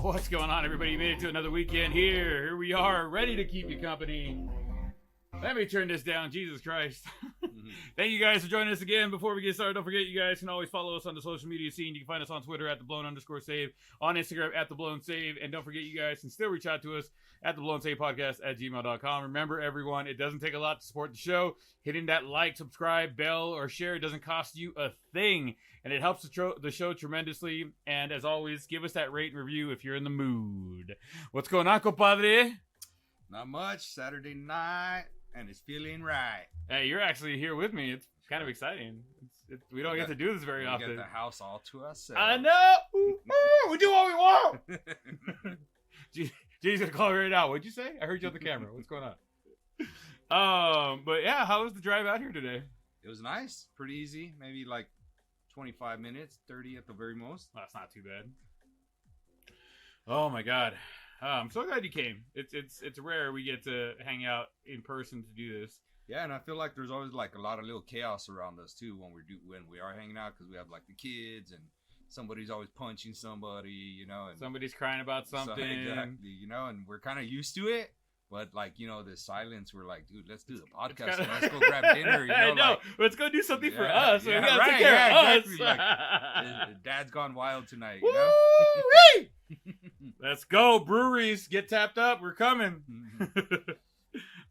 What's going on, everybody? You made it to another weekend here. Here we are, ready to keep you company. Let me turn this down. Jesus Christ. Thank you guys for joining us again. Before we get started, don't forget you guys can always follow us on the social media scene. You can find us on Twitter at @theblown_save, on Instagram at @theblown_save, and don't forget you guys can still reach out to us at theblown_save podcast@gmail.com. Remember, everyone, it doesn't take a lot to support the show. Hitting that like, subscribe, bell, or share doesn't cost you a thing, and it helps the show tremendously. And as always, give us that rate and review if you're in the mood. What's going on, compadre? Not much. Saturday night, and it's feeling right. Hey, you're actually here with me. It's kind of exciting. We don't get to do this very often. We get the house all to ourselves. I know. We do what we want. G's gonna call me right now. What'd you say? I heard you on the camera. What's going on? But yeah, how was the drive out here today? It was nice. Pretty easy. Maybe like 25 minutes, 30 at the very most. Well, that's not too bad. Oh my God. I'm so glad you came. It's rare we get to hang out in person to do this. Yeah, and I feel like there's always like a lot of little chaos around us too when we are hanging out, because we have like the kids and somebody's always punching somebody, you know, and somebody's crying about something. So, exactly, you know, and we're kind of used to it. But like, you know, the silence, we're like, dude, let's do the podcast and let's go grab dinner. You know, I know. like, Let's go do something for us. Yeah, we gotta right, take care of exactly. us. Like, Dad's gone wild tonight. You know? Let's go, breweries. Get tapped up. We're coming.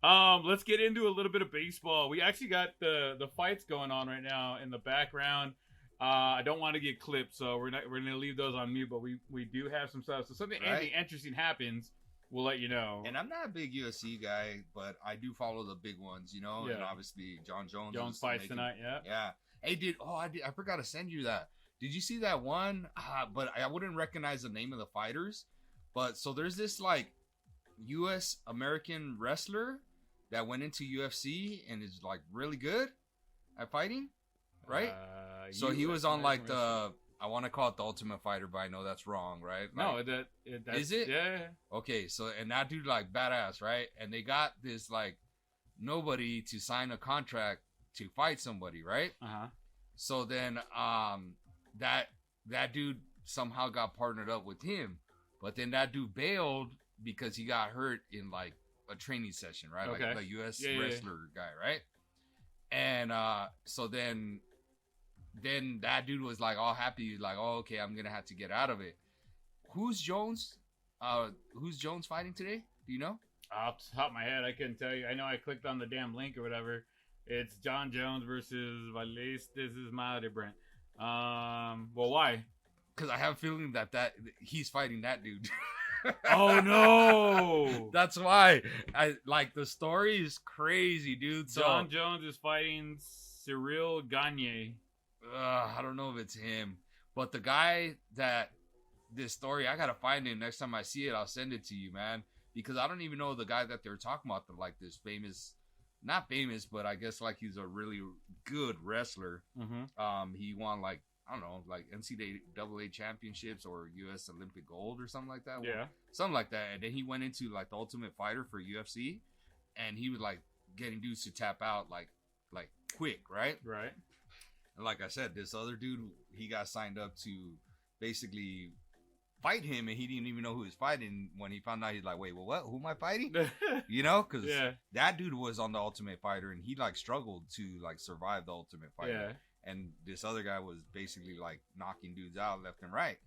Let's get into a little bit of baseball. We actually got the fights going on right now in the background. I don't want to get clipped, so we're gonna leave those on mute. But we do have some stuff. So something interesting happens, we'll let you know. And I'm not a big UFC guy, but I do follow the big ones, you know. Yeah. And obviously John Jones. Jones fights tonight. Yeah. Yeah. Hey, I forgot to send you that. Did you see that one? But I wouldn't recognize the name of the fighters. But so there's this like U.S. American wrestler that went into UFC and is like really good at fighting, right? So he was on like I want to call it the Ultimate Fighter, but I know that's wrong, right? Like, no, that's, is it? Yeah. Okay, so and that dude like badass, right? And they got this like nobody to sign a contract to fight somebody, right? So then that dude somehow got partnered up with him, but then that dude bailed because he got hurt in like a training session, right? Okay. Like the U.S. wrestler guy, right? And so then that dude was like all happy, like, oh, okay, I'm gonna have to get out of it. Who's Jones fighting today? Do you know? Off the top of my head, I couldn't tell you. I know I clicked on the damn link or whatever. It's John Jones versus Valles. This is Madre Brent. Well, why? Because I have a feeling that he's fighting that dude. Oh no! That's why. I like the story is crazy, dude. So, John Jones is fighting Cyril Gagne. I don't know if it's him, but the guy that this story, I gotta find him. Next time I see it, I'll send it to you, man. Because I don't even know the guy that they're talking about. Like this famous, not famous, but I guess like he's a really good wrestler. He won like, I don't know, like NCAA championships or U.S. Olympic gold or something like that. Yeah. Something like that. And then he went into like the Ultimate Fighter for UFC, and he was like getting dudes to tap out like quick, right? Right. And like I said, this other dude, he got signed up to basically fight him, and he didn't even know who he was fighting. When he found out, he's like, wait, well, what? Who am I fighting? You know, because that dude was on the Ultimate Fighter, and he like struggled to like survive the Ultimate Fighter. Yeah. And this other guy was basically like knocking dudes out left and right.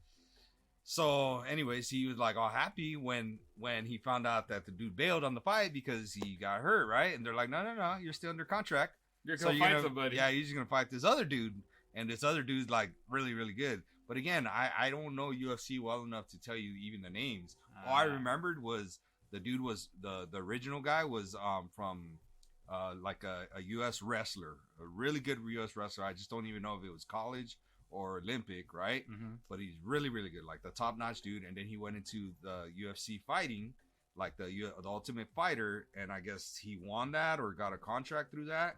So anyways, he was like all happy when he found out that the dude bailed on the fight because he got hurt, right? And they're like, no, you're still under contract. You're going to fight somebody. Yeah, he's going to fight this other dude. And this other dude's like really, really good. But again, I don't know UFC well enough to tell you even the names. All I remembered was the dude was the original guy was from like a U.S. wrestler, a really good U.S. wrestler. I just don't even know if it was college or Olympic, right? But he's really, really good, like the top-notch dude. And then he went into the UFC fighting, like the Ultimate Fighter, and I guess he won that or got a contract through that.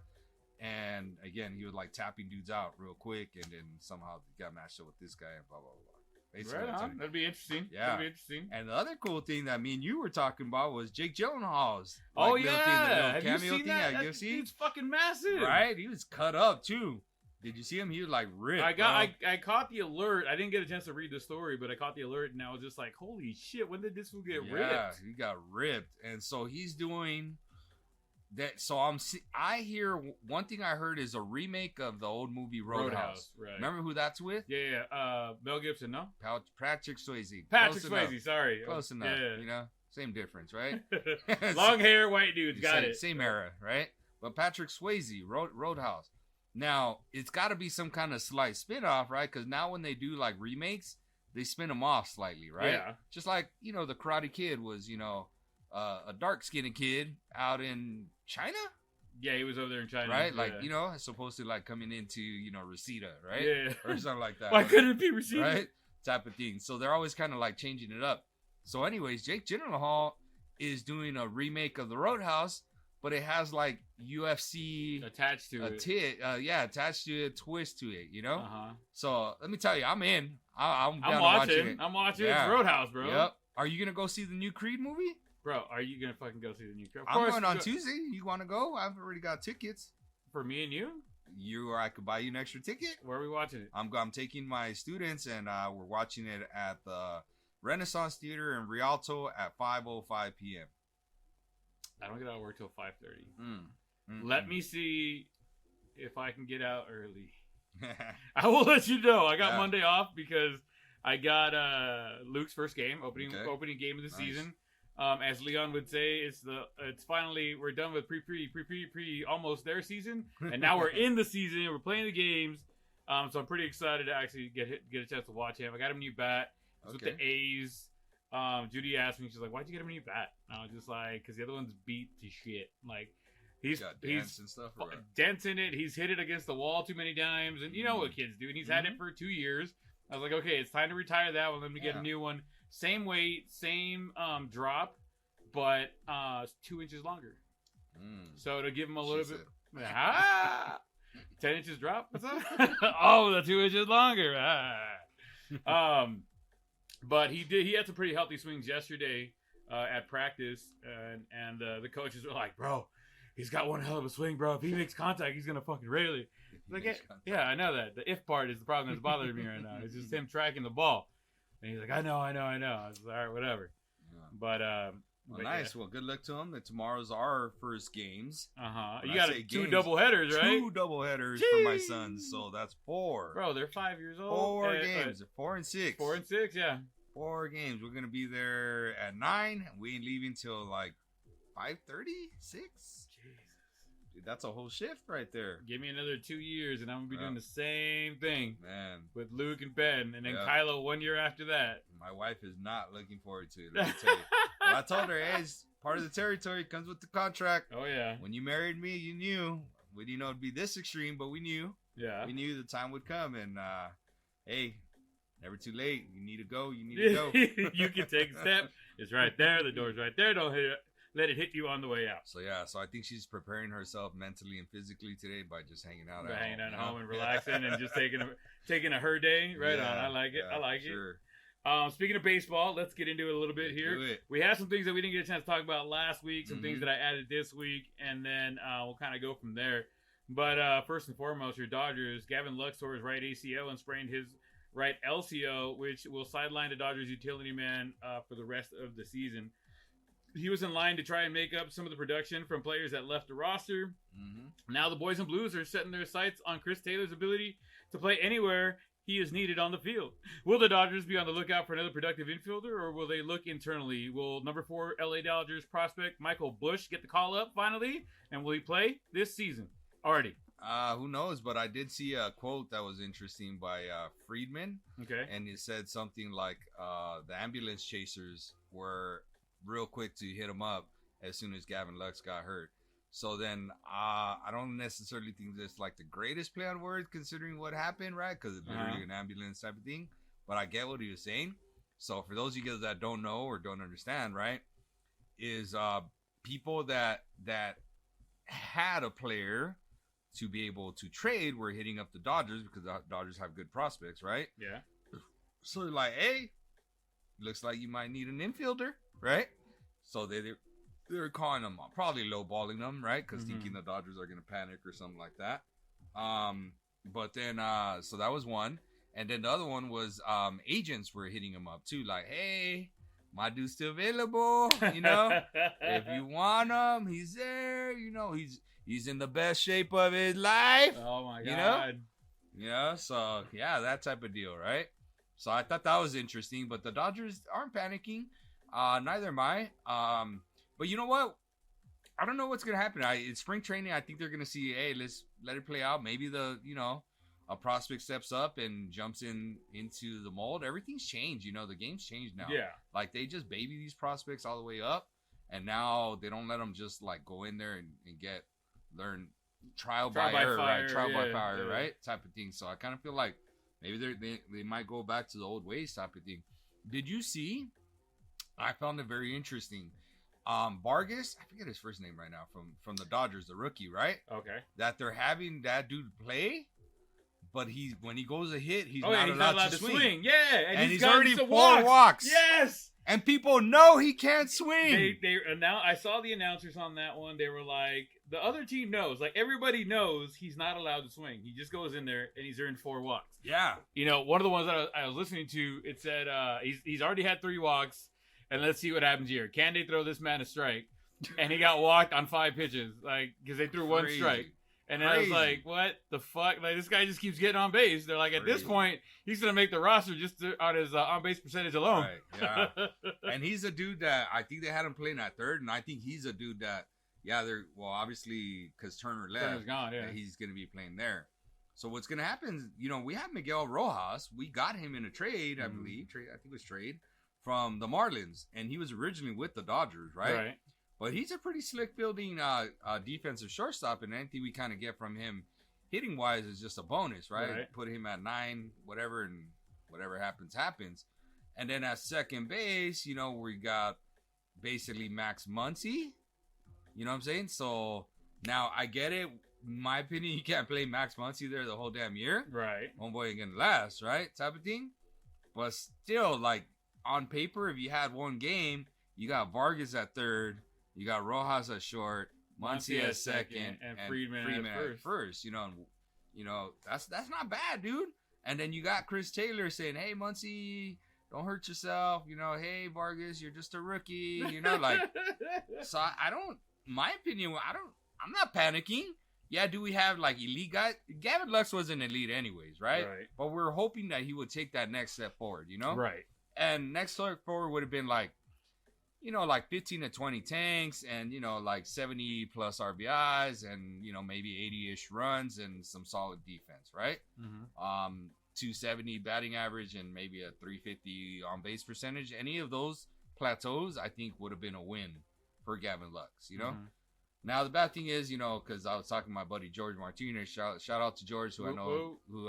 And again, he was like tapping dudes out real quick, and then somehow got matched up with this guy and blah blah blah. Basically, right on. That'd be interesting. Yeah, that'd be interesting. And the other cool thing that me and you were talking about was Jake Gyllenhaal's. Like, have you seen cameo that? thing at UFC. He's fucking massive, right? He was cut up too. Did you see him? He was like ripped. I caught the alert. I didn't get a chance to read the story, but I caught the alert, and I was just like, "Holy shit! When did this fool get ripped?" Yeah, he got ripped, and so he's doing that. So I hear one thing I heard is a remake of the old movie Roadhouse. Right? Remember who that's with? Yeah. Mel Gibson, no? Patrick Swayze. Patrick Swayze. Sorry, close enough. Yeah. You know, same difference, right? Long hair, white dudes. Got it. Same era, right? But Patrick Swayze, Roadhouse. Now, it's got to be some kind of slight spin-off, right? Because now when they do, like, remakes, they spin them off slightly, right? Yeah. Just like, you know, the Karate Kid was, you know, a dark-skinned kid out in China? Yeah, he was over there in China. Right? Yeah. Like, you know, supposed to, like, coming into, you know, Reseda, right? Yeah. Or something like that. Why couldn't it be Reseda? Right? Type of thing. So they're always kind of, like, changing it up. So anyways, Jake Gyllenhaal is doing a remake of the Roadhouse, but it has like UFC attached to it. Attached to it, twist to it, you know. So let me tell you, I'm in. I'm watching it. I'm watching. Yeah. It's Roadhouse, bro. Yep. Are you gonna go see the new Creed movie, bro? Are you gonna fucking go see the new Creed? I'm going on Tuesday. You want to go? I've already got tickets for me and you. You or I could buy you an extra ticket. Where are we watching it? I'm taking my students, and we're watching it at the Renaissance Theater in Rialto at 5:05 p.m. I don't get out of work till 5:30. Let me see if I can get out early. I will let you know. I got Monday off because I got Luke's first game, opening game of the season. As Leon would say, it's finally we're done with pre almost their season, and now we're in the season. We're playing the games, so I'm pretty excited to actually get a chance to watch him. I got him a new bat. It's with the A's. Judy asked me, she's like, "Why'd you get him a new bat?" And I was just like, "Cause the other one's beat to shit. Like, he's dents and stuff. Dents in it. He's hit it against the wall too many times, and you know what kids do. And he's had it for 2 years. I was like, okay, it's time to retire that one. Let me get a new one. Same weight, same drop, but 2 inches longer. So to give him a little bit, 10 inches drop. What's up? Oh, the 2 inches longer. But he had some pretty healthy swings yesterday at practice, and the coaches were like, "Bro, he's got one hell of a swing, bro. If he makes contact, he's gonna fucking rail it." Like, yeah, I know that. The if part is the problem that's bothering me right now. It's just him tracking the ball, and he's like, "I know." I was like, "All right, whatever." Yeah. Well, nice. Yeah. Well, good luck to him. That tomorrow's our first games. You got 2 double headers, right? 2 double headers for my sons, so that's 4. Bro, they're 5 years old. 4 games. 4 and 6. 4 and 6, yeah. 4 games. We're gonna be there at 9. We ain't leaving till like 5:30, 6. Jesus, dude, that's a whole shift right there. Give me another 2 years, and I'm gonna be doing the same thing, man, with Luke and Ben, and then Kylo 1 year after that. My wife is not looking forward to it. Let me tell you. Well, I told her, hey, it's part of the territory. Comes with the contract. Oh yeah. When you married me, you knew. We didn't know it'd be this extreme, but we knew. Yeah. We knew the time would come, and hey. Never too late. You need to go. You need to go. You can take a step. It's right there. The door's right there. Don't let it hit you on the way out. So so I think she's preparing herself mentally and physically today by just hanging out at home and relaxing and just taking a her day. Right on. I like it. I like it. Speaking of baseball, let's get into it a little bit here. We have some things that we didn't get a chance to talk about last week. Some things that I added this week, and then we'll kind of go from there. But first and foremost, your Dodgers. Gavin Lux tore his right ACL and sprained his right LCO, which will sideline the Dodgers utility man for the rest of the season. He was in line to try and make up some of the production from players that left the roster. Now the Boys and Blues are setting their sights on Chris Taylor's ability to play anywhere he is needed on the field. Will the Dodgers be on the lookout for another productive infielder, or will they look internally? Will number 4 LA Dodgers prospect Michael Busch get the call up finally, and will he play this season? Already. Who knows? But I did see a quote that was interesting by Friedman. Okay. And it said something like the ambulance chasers were real quick to hit him up as soon as Gavin Lux got hurt. So then I don't necessarily think this like the greatest play on words considering what happened, right? Because it's literally an ambulance type of thing. But I get what he was saying. So for those of you guys that don't know or don't understand, right, is people that had a player to be able to trade, we're hitting up the Dodgers because the Dodgers have good prospects, right? Yeah. So they're like, hey, looks like you might need an infielder, right? So they're calling them, probably lowballing them, right? Because thinking the Dodgers are going to panic or something like that. But then, so that was one. And then the other one was agents were hitting him up too, like, hey, my dude's still available, you know. If you want him, he's there, you know. He's in the best shape of his life. Oh my god. You know? Yeah, so yeah, that type of deal, right? So I thought that was interesting, but the Dodgers aren't panicking. Neither am I. But you know what? I don't know what's gonna happen. It's spring training. I think they're gonna see, hey, let's let it play out. Maybe a prospect steps up and jumps into the mold. Everything's changed. You know, the game's changed now. Yeah. Like they just baby these prospects all the way up, and now they don't let them just like go in there and learn trial by error, right? Trial by fire, right? Type of thing. So I kind of feel like maybe they might go back to the old ways, type of thing. Did you see? I found it very interesting. Vargas, I forget his first name right now, from the Dodgers, the rookie, right? Okay. That they're having that dude play, but when he goes to hit, he's not allowed to swing. Yeah, and he's already 4 walks. Yes. And people know he can't swing. I saw the announcers on that one. They were like, the other team knows. Like, everybody knows he's not allowed to swing. He just goes in there, and he's earned 4 walks. Yeah. You know, one of the ones that I was listening to, it said he's already had 3 walks, and let's see what happens here. Can they throw this man a strike? And he got walked on 5 pitches, like, because they threw 1 strike. And I was like, what the fuck? Like, this guy just keeps getting on base. They're like, at this point, he's going to make the roster just on his on-base percentage alone. Right, yeah. And he's a dude that I think they had him playing at third, and I think he's a dude that, obviously, because Turner left, Turner's gone, yeah. He's going to be playing there. So what's going to happen is, we have Miguel Rojas. We got him in a trade, I believe. I think it was trade from the Marlins, and he was originally with the Dodgers, right? But he's a pretty slick fielding defensive shortstop, and anything we kind of get from him hitting wise is just a bonus, right? Put him at 9, whatever, and whatever happens. And then at second base, we got basically Max Muncy. You know what I'm saying? So now I get it. In my opinion, you can't play Max Muncy there the whole damn year. Right. Homeboy ain't gonna last, right? Type of thing. But still, like, on paper, if you had one game, you got Vargas at third. You got Rojas at short, Muncy at second, and Friedman at first. That's not bad, dude. And then you got Chris Taylor saying, "Hey, Muncy, don't hurt yourself. Hey, Vargas, you're just a rookie. Like." So I don't. My opinion, I'm not panicking. Yeah, do we have like elite guys? Gavin Lux wasn't elite anyways, right? But we're hoping that he would take that next step forward. Right. And next step forward would have been like, like 15 to 20 tanks and, like 70 plus RBIs and, maybe 80-ish runs and some solid defense, right? 270 batting average and maybe a 350 on base percentage. Any of those plateaus, I think, would have been a win for Gavin Lux, Now, the bad thing is, because I was talking to my buddy George Martinez. Shout out to George, who I know who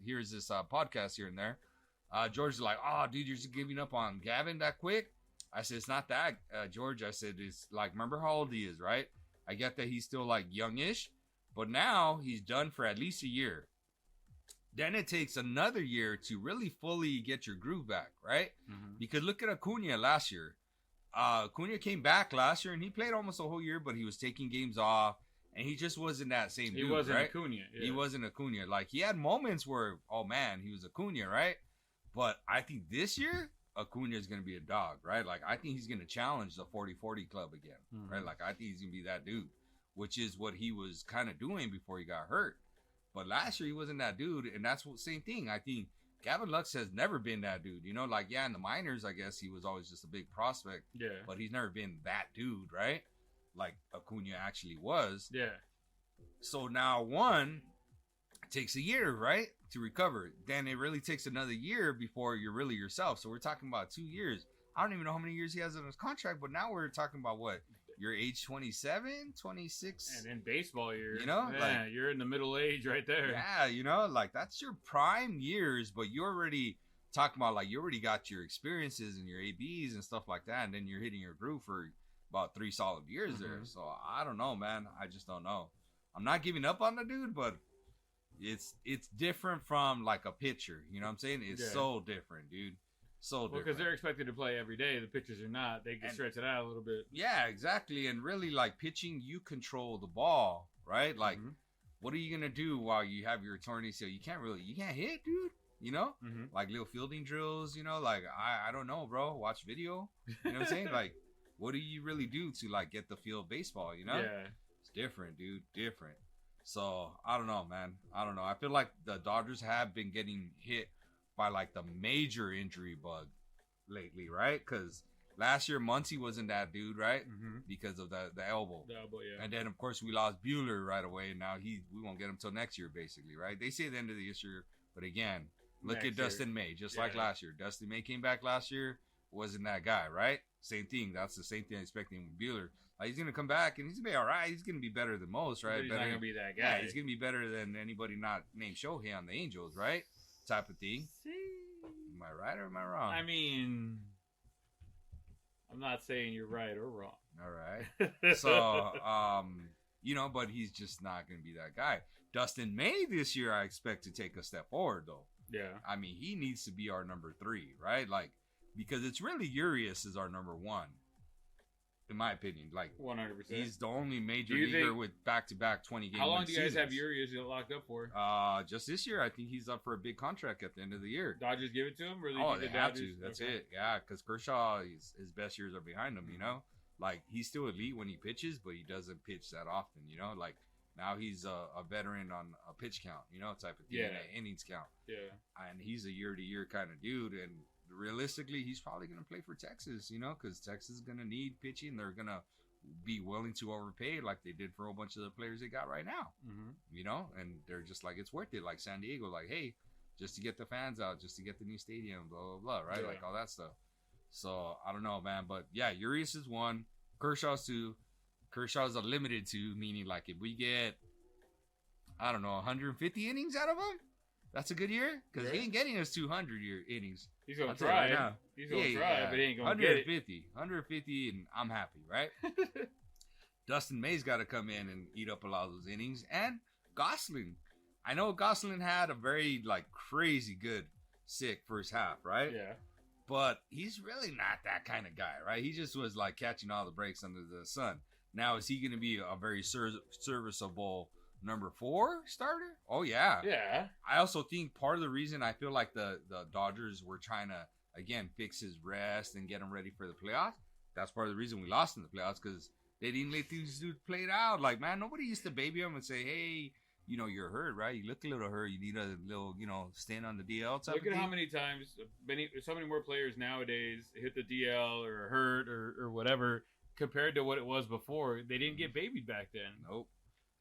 hears this podcast here and there. George is like, oh, dude, you're just giving up on Gavin that quick? I said, it's not that, George. I said, it's like, remember how old he is, right? I get that he's still like youngish, but now he's done for at least a year. Then it takes another year to really fully get your groove back, right? Because look at Acuna last year. Acuna came back last year and he played almost a whole year, but he was taking games off and he just wasn't that same dude. He wasn't right? Acuna. Yeah. He wasn't Acuna. Like, he had moments where, oh man, he was Acuna, right? But I think this year, Acuna is going to be a dog, right? Like, I think he's going to challenge the 40-40 club again, right? Like, I think he's going to be that dude, which is what he was kind of doing before he got hurt. But last year, he wasn't that dude, and that's the same thing. I think Gavin Lux has never been that dude, Like, yeah, in the minors, I guess he was always just a big prospect. Yeah. But he's never been that dude, right? Like Acuna actually was. Yeah. So now, it takes a year, right, to recover. Then it really takes another year before you're really yourself. So we're talking about 2 years. I don't even know how many years he has on his contract, but now we're talking about what? You're age 27, 26? And in baseball, you're in the middle age right there. Yeah, like that's your prime years, but you're already talking about like you already got your experiences and your ABs and stuff like that, and then you're hitting your groove for about 3 solid years there. So I don't know, man. I just don't know. I'm not giving up on the dude, but it's different from like a pitcher. You know what I'm saying? It's so different, dude. So different. Because they're expected to play every day. The pitchers are not. They can stretch it out a little bit. Yeah, exactly. And really, like pitching, you control the ball, right? Like what are you gonna do while you have your torn ACL? You can't hit, dude. You know, like little fielding drills. You know, like I don't know, bro. Watch video. You know what I'm saying? Like, what do you really do to like get the feel of baseball? You know, Yeah. it's different, dude. Different. So I don't know, man. I don't know. I feel like the Dodgers have been getting hit by like the major injury bug lately, right? Because last year Muncy wasn't that dude, right? Because of the elbow. The elbow, yeah. And then of course we lost Bueller right away, and now we won't get him till next year, basically, right? They say the end of the year, but again, look at Dustin May, just like last year. Dustin May came back last year, wasn't that guy, right? Same thing. That's the same thing I'm expecting with Bueller. Like, he's gonna come back and he's gonna be all right. He's gonna be better than most, right? But he's better, not gonna be that guy. Yeah, he's gonna be better than anybody not named Shohei on the Angels, right? Type of thing. Am I right or am I wrong? I mean, I'm not saying you're right or wrong. All right. So, you know, but he's just not going to be that guy. Dustin May this year, I expect to take a step forward, though. Yeah. I mean, he needs to be our number 3, right? Like, because it's really Urias is our number 1, in my opinion. Like, 100%. He's the only major leaguer with back-to-back 20-game. How long do you guys have Urias locked up for? Just this year. I think he's up for a big contract at the end of the year. Dodgers give it to him? Or they have to. That's it. Yeah, because Kershaw, his best years are behind him, you know? Like, he's still elite when he pitches, but he doesn't pitch that often, you know? Like, now he's a veteran on a pitch count, you know, type of thing, an innings count. Yeah. And he's a year-to-year kind of dude, and realistically, he's probably going to play for Texas, you know, because Texas is going to need pitching. They're going to be willing to overpay like they did for a whole bunch of the players they got right now, you know? And they're just like, it's worth it. Like San Diego, like, hey, just to get the fans out, just to get the new stadium, blah, blah, blah, right? Like all that stuff. So, I don't know, man. But, yeah, Urias is 1. Kershaw's 2. Kershaw's a limited 2, meaning, like, if we get, I don't know, 150 innings out of him, that's a good year. Because he ain't getting us 200 innings. He's going to try. Right, he's going to try, but he ain't going to get it. 150, and I'm happy, right? Dustin May's got to come in and eat up a lot of those innings. And Gosselin. I know Gosselin had a very, like, crazy good sick first half, right? Yeah. But he's really not that kind of guy, right? He just was like catching all the breaks under the sun. Now, is he going to be a very serviceable number 4 starter? Oh, yeah. Yeah. I also think part of the reason I feel like the Dodgers were trying to, again, fix his rest and get him ready for the playoffs. That's part of the reason we lost in the playoffs, because they didn't let these dudes play it out. Like, man, nobody used to baby him and say, hey, you know, you're hurt, right? You look a little hurt. You need a little, you know, stand on the DL type Look at how many times so many more players nowadays hit the DL or hurt or whatever compared to what it was before. They didn't get babied back then. Nope.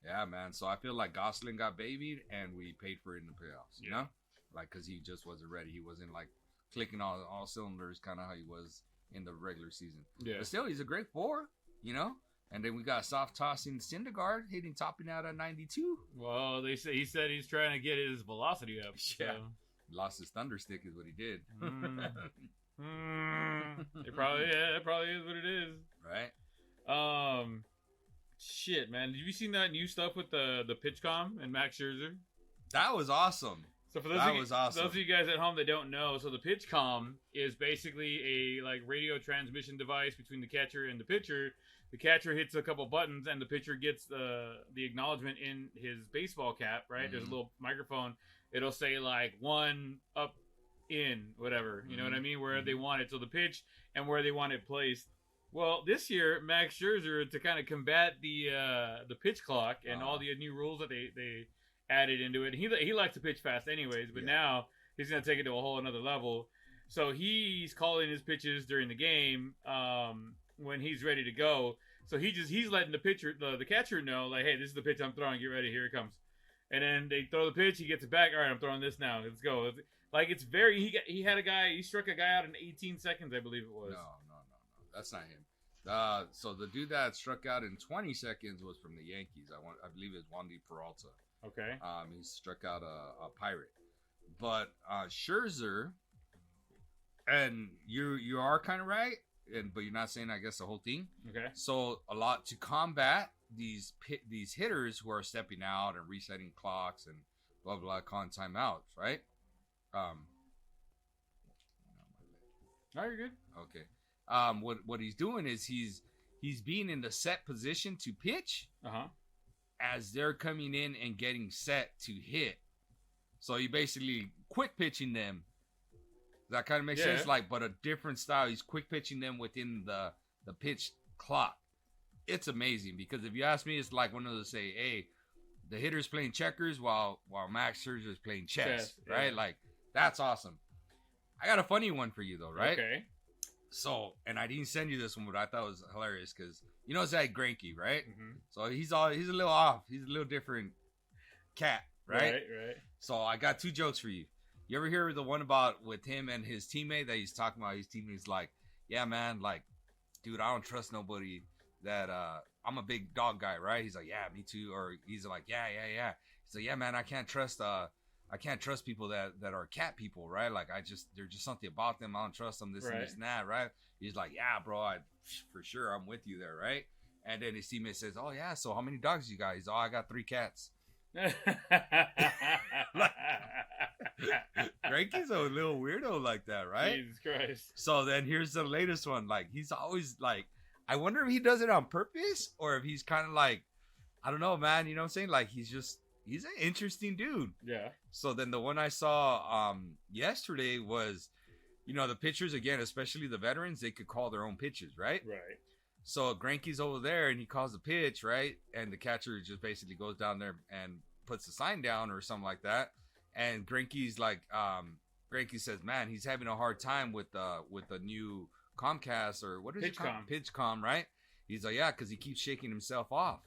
Yeah, man. So I feel like Gosselin got babied and we paid for it in the playoffs, you know? Like, because he just wasn't ready. He wasn't, like, clicking all cylinders, kind of how he was in the regular season. Yeah. But still, he's a great 4, you know? And then we got soft tossing Syndergaard topping out at 92. Well, he said he's trying to get his velocity up. Yeah, so. Lost his thunder stick is what he did. It probably that probably is what it is. Right. Shit, man. Have you seen that new stuff with the PitchCom and Max Scherzer? That was awesome. So for those of you guys at home that don't know, so the PitchCom is basically a like radio transmission device between the catcher and the pitcher. The catcher hits a couple buttons, and the pitcher gets the acknowledgement in his baseball cap, right? There's a little microphone. It'll say, like, 1, up, in, whatever. You know what I mean? Where they want it. So the pitch and where they want it placed. Well, this year, Max Scherzer, to kind of combat the pitch clock and all the new rules that they added into it. He likes to pitch fast anyways, but now he's going to take it to a whole another level. So he's calling his pitches during the game when he's ready to go. So he's letting the catcher know, like, hey, this is the pitch I'm throwing. Get ready. Here it comes. And then they throw the pitch. He gets it back. All right, I'm throwing this now. Let's go. Like, it's very. He struck a guy out in 18 seconds, I believe it was. No. That's not him. So the dude that struck out in 20 seconds was from the Yankees. I believe it's Wandy Peralta. Okay. He struck out a Pirate. But Scherzer, and you are kind of right, but you're not saying, I guess, the whole thing. Okay. So a lot to combat these hitters who are stepping out and resetting clocks and blah blah, calling timeouts, right? No, you're good. Okay. What he's doing is he's being in the set position to pitch. as they're coming in and getting set to hit. So you basically quick pitching them. Does that kind of make sense? Like, but a different style. He's quick pitching them within the pitch clock. It's amazing because if you ask me, it's like one of those say, hey, the hitter's playing checkers while Max Scherzer's playing chess, right? Like, that's awesome. I got a funny one for you though, right? Okay. So, and I didn't send you this one, but I thought it was hilarious because you know it's that Greinke, right? Mm-hmm. So he's a little off. He's a little different cat, right? Right. So I got 2 jokes for you. You ever hear the one about with him and his teammate that he's talking about? His teammate's like, yeah, man, like, dude, I don't trust nobody that, I'm a big dog guy, right? He's like, yeah, me too. Or he's like, yeah. He's like, yeah, man, I can't trust people that are cat people, right? Like, there's just something about them. I don't trust them, this and this and that, right? He's like, yeah, bro, for sure, I'm with you there, right? And then his teammate says, oh, yeah, so how many dogs you got? He's, oh, I got 3 cats. Greinke's a little weirdo like that, right? Jesus Christ. So then here's the latest one. Like, he's always like, I wonder if he does it on purpose or if he's kind of like, I don't know, man. You know what I'm saying? Like, he's an interesting dude. Yeah. So then the one I saw yesterday was, you know, the pitchers, again, especially the veterans, they could call their own pitches, right? Right. So Greinke's over there and he calls the pitch, right? And the catcher just basically goes down there and puts the sign down or something like that. And Greinke's like, Greinke says, man, he's having a hard time with the new Comcast or what is it called? Pitchcom, right? He's like, yeah, because he keeps shaking himself off.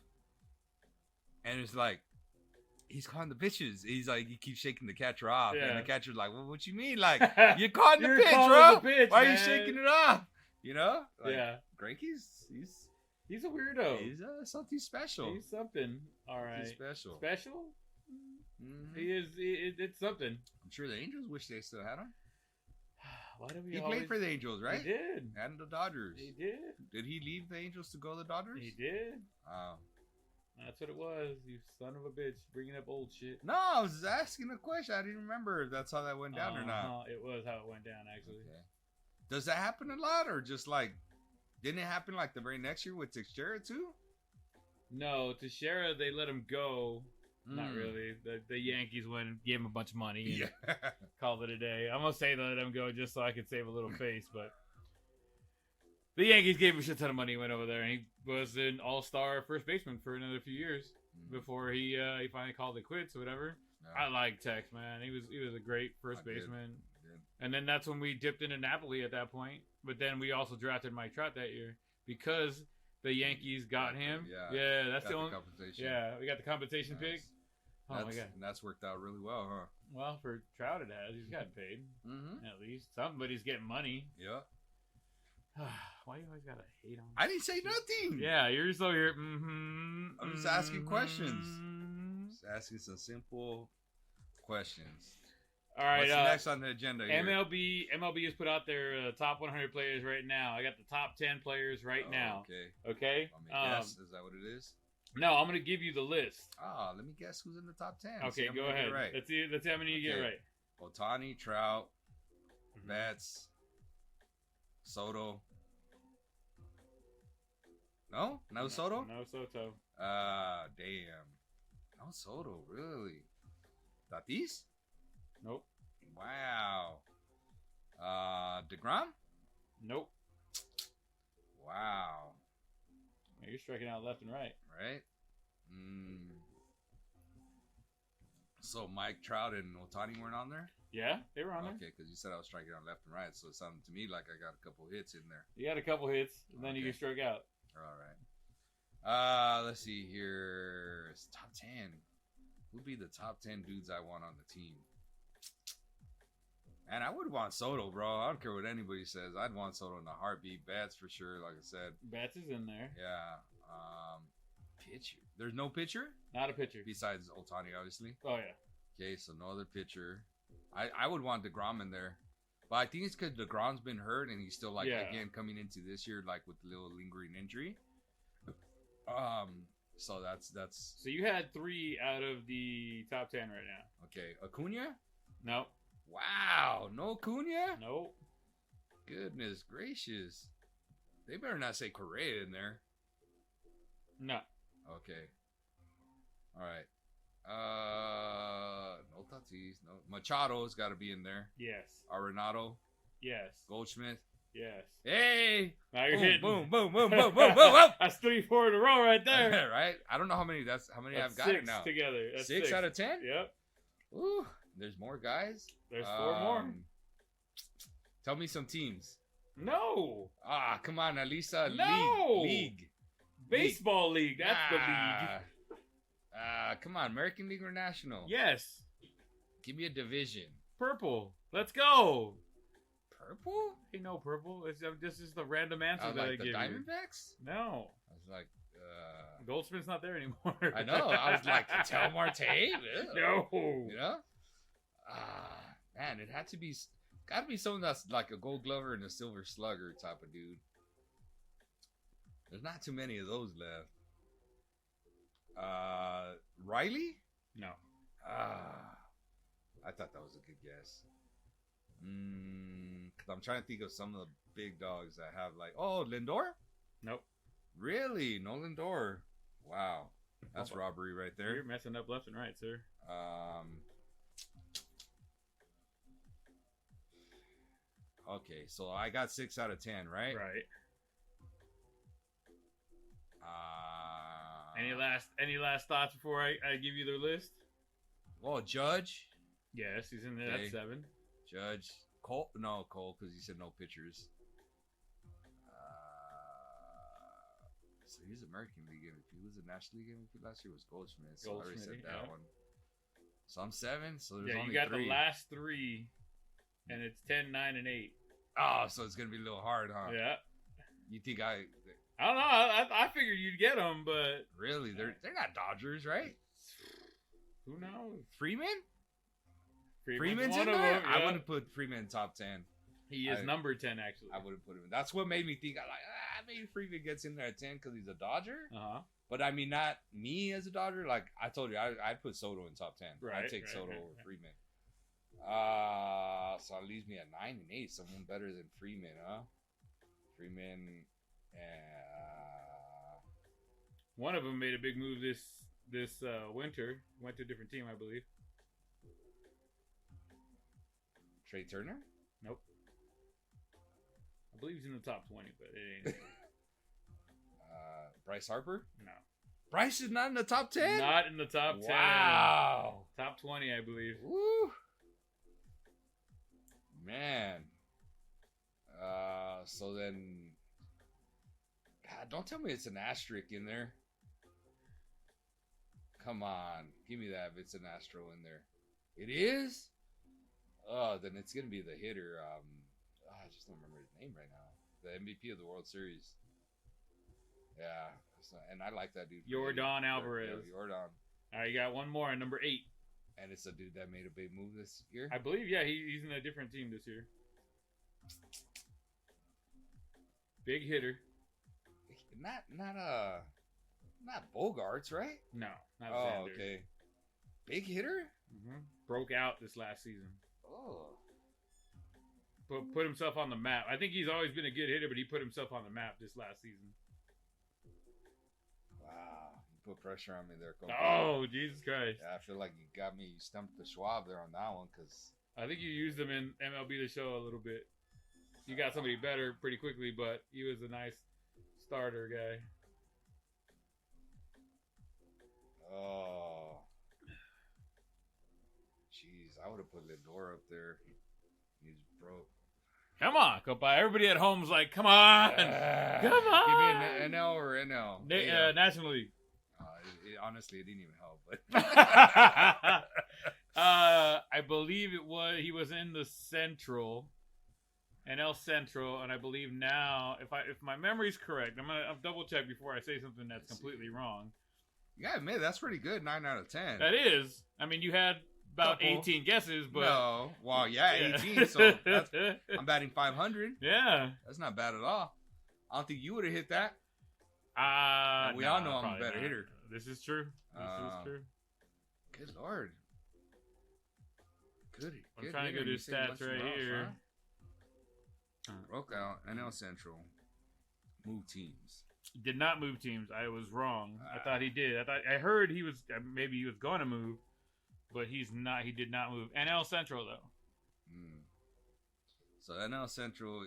And it's like, he's calling the pitches. He's like, he keeps shaking the catcher off. Yeah. And the catcher's like, well, what you mean? Like, you're calling the pitch, bro. Why are you shaking it off? You know? Like, yeah. Greinke's, he's a weirdo. He's something special. He's something. All right. He's special. Special? Mm-hmm. He is. It's something. I'm sure the Angels wish they still had him. Why do we? He played for the Angels, right? He did. And the Dodgers. He did. Did he leave the Angels to go to the Dodgers? He did. Oh. That's what it was. You son of a bitch, bringing up old shit. No, I was asking a question. I didn't remember if that's how that went down or not. No, it was how it went down, actually. Okay. Does that happen a lot, or just like, didn't it happen like the very next year with Teixeira too? No, Teixeira, they let him go. Not really. The Yankees went and gave him a bunch of money and called it a day. I'm going to say they let him go just so I could save a little face, but the Yankees gave him a shit ton of money. He went over there, and he was an all-star first baseman for another few years before he finally called it quits or whatever. No. I like Tex, man. He was a great first baseman. And then that's when we dipped into Napoli at that point. But then we also drafted Mike Trout that year because the Yankees got him. Yeah, that's the only compensation. Yeah, we got the compensation pick. Oh my god, and that's worked out really well, huh? Well, for Trout, it has. He's gotten paid at least. Somebody's getting money. Yeah. Why you always gotta hate on me? I didn't say nothing. Yeah, you're just over here. I'm just asking questions. Just asking some simple questions. All right. What's next on the agenda here? MLB has put out their top 100 players right now. I got the top 10 players right now. Okay. Let me guess. Is that what it is? No, I'm gonna give you the list. Let me guess who's in the top 10. Okay, go ahead. Right. Let's see how many you get right. Ohtani, Trout, Betts, Soto. No Soto. No Soto. Damn. No Soto, really? Tatis? Nope. Wow. DeGrom? Nope. Wow. You're striking out left and right. Right? So Mike Trout and Ohtani weren't on there? Yeah, they were on there. Okay, because you said I was striking out left and right, so it sounded to me like I got a couple hits in there. You got a couple hits, and then you get struck out. All right. Let's see here. It's top 10. Who'd be the top 10 dudes I want on the team? And I would want Soto, bro. I don't care what anybody says. I'd want Soto in a heartbeat. Bats for sure, like I said. Bats is in there. Yeah. Pitcher. There's no pitcher? Not a pitcher. Besides Ohtani, obviously. Oh, yeah. Okay, so no other pitcher. I would want DeGrom in there. But I think it's because DeGrom's been hurt and he's still, again, coming into this year, with a little lingering injury. So that's... So you had 3 out of the top 10 right now. Okay. Acuna? No. Wow, no Acuna? Nope. Goodness gracious. They better not say Correa in there. No. Okay. All right. No Tatis. No Machado's got to be in there. Yes. Arenado. Yes. Goldschmidt. Yes. Hey. Now you're boom, hitting. boom, boom, boom, boom, boom, boom, boom. That's 3-4 in a row right there. Right? I don't know how many. How many That's I've got six it now. together. That's 6 out of 10. Yep. Ooh. There's more guys. There's 4 more. Tell me some teams. No. Come on, at least No. league. Baseball league. That's the league. Come on, American League or National? Yes. Give me a division. Purple. Let's go. Purple? Ain't no purple. This is the random answer that I like the give Diamondbacks? you. No. I was like, Goldsmith's not there anymore. I know. I was like, Tel Marte? No. You know? Man, it had to be. Got to be someone that's like a Gold Glover and a Silver Slugger type of dude. There's not too many of those left. Riley? No. I thought that was a good guess. Cause I'm trying to think of some of the big dogs that have like, Lindor? Nope. Really? No Lindor? Wow. That's robbery right there. You're messing up left and right, sir. Okay, so I got 6 out of 10, right? Right. Any last thoughts before I give you the list? Well, Judge. Yes, he's in there. That's 7. Judge. Cole, because he said no pitchers. So he's American League MVP. Who was the National League MVP last year? Was Goldschmidt. So I already said that one. So I'm 7. So there's only 3. You got the last 3, and it's 10, 9, and 8. Oh, so it's gonna be a little hard, huh? Yeah. You think I don't know. I figured you'd get them, but really, they're not Dodgers, right? Who knows? Freeman's Freeman's in one there. of them, I wouldn't put Freeman in top 10. He is number 10, actually. I wouldn't put him in. That's what made me think. Maybe Freeman gets in there at 10 because he's a Dodger. But I mean, not me as a Dodger. Like I told you, I'd put Soto in top 10. I'd take Soto over Freeman. So it leaves me at 9 and 8. Someone better than Freeman, huh? Freeman. One of them made a big move this winter. Went to a different team, I believe. Trey Turner? Nope. I believe he's in the top 20, but it ain't. Bryce Harper? No. Bryce is not in the top 10? Not in the top 10. Wow. Top 20, I believe. Woo. Man. So then, God, don't tell me it's an asterisk in there. Come on, give me that. If it's an Astro in there, it is. Then it's gonna be the hitter. I just don't remember his name right now. The MVP of the World Series. Yeah, and I like that dude. Yordan Alvarez. Yeah, Yordan. All right, you got one more, number 8. And it's a dude that made a big move this year. I believe, yeah, he's in a different team this year. Big hitter. Not Bogarts, right? No, not Xander. Okay. Big hitter? Broke out this last season. Oh. Put himself on the map. I think he's always been a good hitter, but he put himself on the map this last season. Wow. You put pressure on me there, Coach. Oh, Jesus Christ. Yeah, I feel like you got me. You stumped the Schwab there on that one because I think you used him in MLB The Show a little bit. You got somebody better pretty quickly, but he was a nice starter guy. Oh. Jeez, I would have put Lindor up there. He's broke. Come on, compa. Everybody at home's like, come on. Come on. Give me an NL or NL. National League. Honestly, it didn't even help. But I believe he was in the Central. NL Central, and I believe now, if my memory's correct, I'll double check before I say something that's completely wrong. Yeah, man, that's pretty good. 9 out of 10. That is. I mean, you had about 18 guesses, but no. Well, yeah, 18. So I'm batting 500. Yeah, that's not bad at all. I don't think you would have hit that. We all know I'm a better hitter. This is true. This is true. Good Lord. Good. I'm trying to go to his stats right here. Broke out NL Central. Move teams. Did not move teams. I was wrong. I thought he did. I heard he was maybe he was going to move, but he's not. He did not move. NL Central though. So NL Central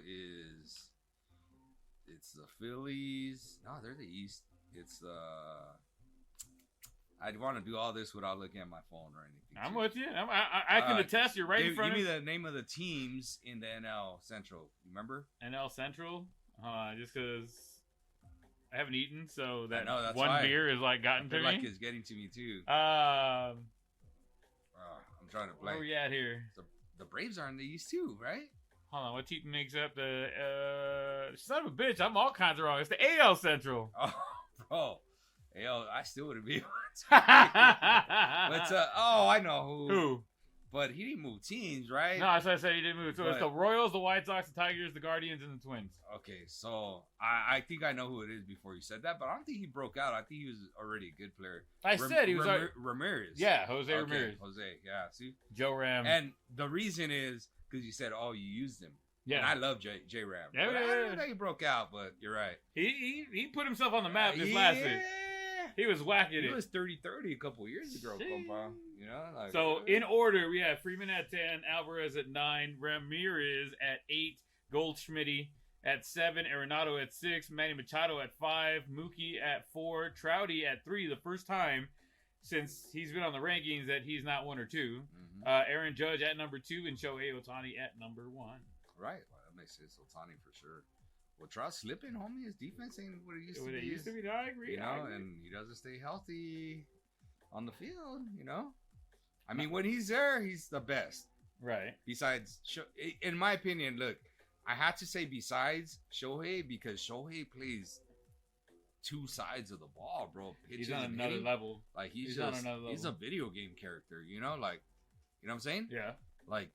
it's the Phillies. No, they're the East. It's the. I'd want to do all this without looking at my phone or anything. I'm with you. I can attest. You're right in front of me. Give me the name of the teams in the NL Central. Remember? NL Central? Just because I haven't eaten, so that that's one fine. beer is like gotten to me. Like it's getting to me too. I'm trying to play. Where we at here? The Braves are in the East too, right? Hold on. What team makes up the son of a bitch? I'm all kinds of wrong. It's the AL Central. Oh, bro. I still wouldn't be able to. But I know who. But he didn't move teams, right? No, that's what I said. He didn't move. So it's the Royals, the White Sox, the Tigers, the Guardians, and the Twins. Okay, so I think I know who it is before you said that, but I don't think he broke out. I think he was already a good player. I said he was Ramirez. Yeah, Jose Ramirez. Yeah. See, Joe Ram. And the reason is because you said, you used him. Yeah, and I love J Ram. Yeah, I don't think he broke out, but you're right. He put himself on the map this last week. He was whacking it. He was 30-30 a couple years ago, compa. You know, so in order, we have Freeman at 10, Alvarez at 9, Ramirez at 8, Goldschmidt at 7, Arenado at 6, Manny Machado at 5, Mookie at 4, Trouty at 3. The first time since he's been on the rankings that he's not 1 or 2. Mm-hmm. Aaron Judge at number 2 and Shohei Ohtani at number 1. Right, well, that makes sense. Ohtani for sure. Well, Trout's slipping, homie. His defense ain't what it used to be. It used to be. I agree. You know, and he doesn't stay healthy on the field. You know, I mean, when he's there, he's the best. Right. Besides, in my opinion, look, I had to say besides Shohei because Shohei plays two sides of the ball, bro. He's on another level. Like he's on another level. He's a video game character. You know, like, you know what I'm saying? Yeah. Like,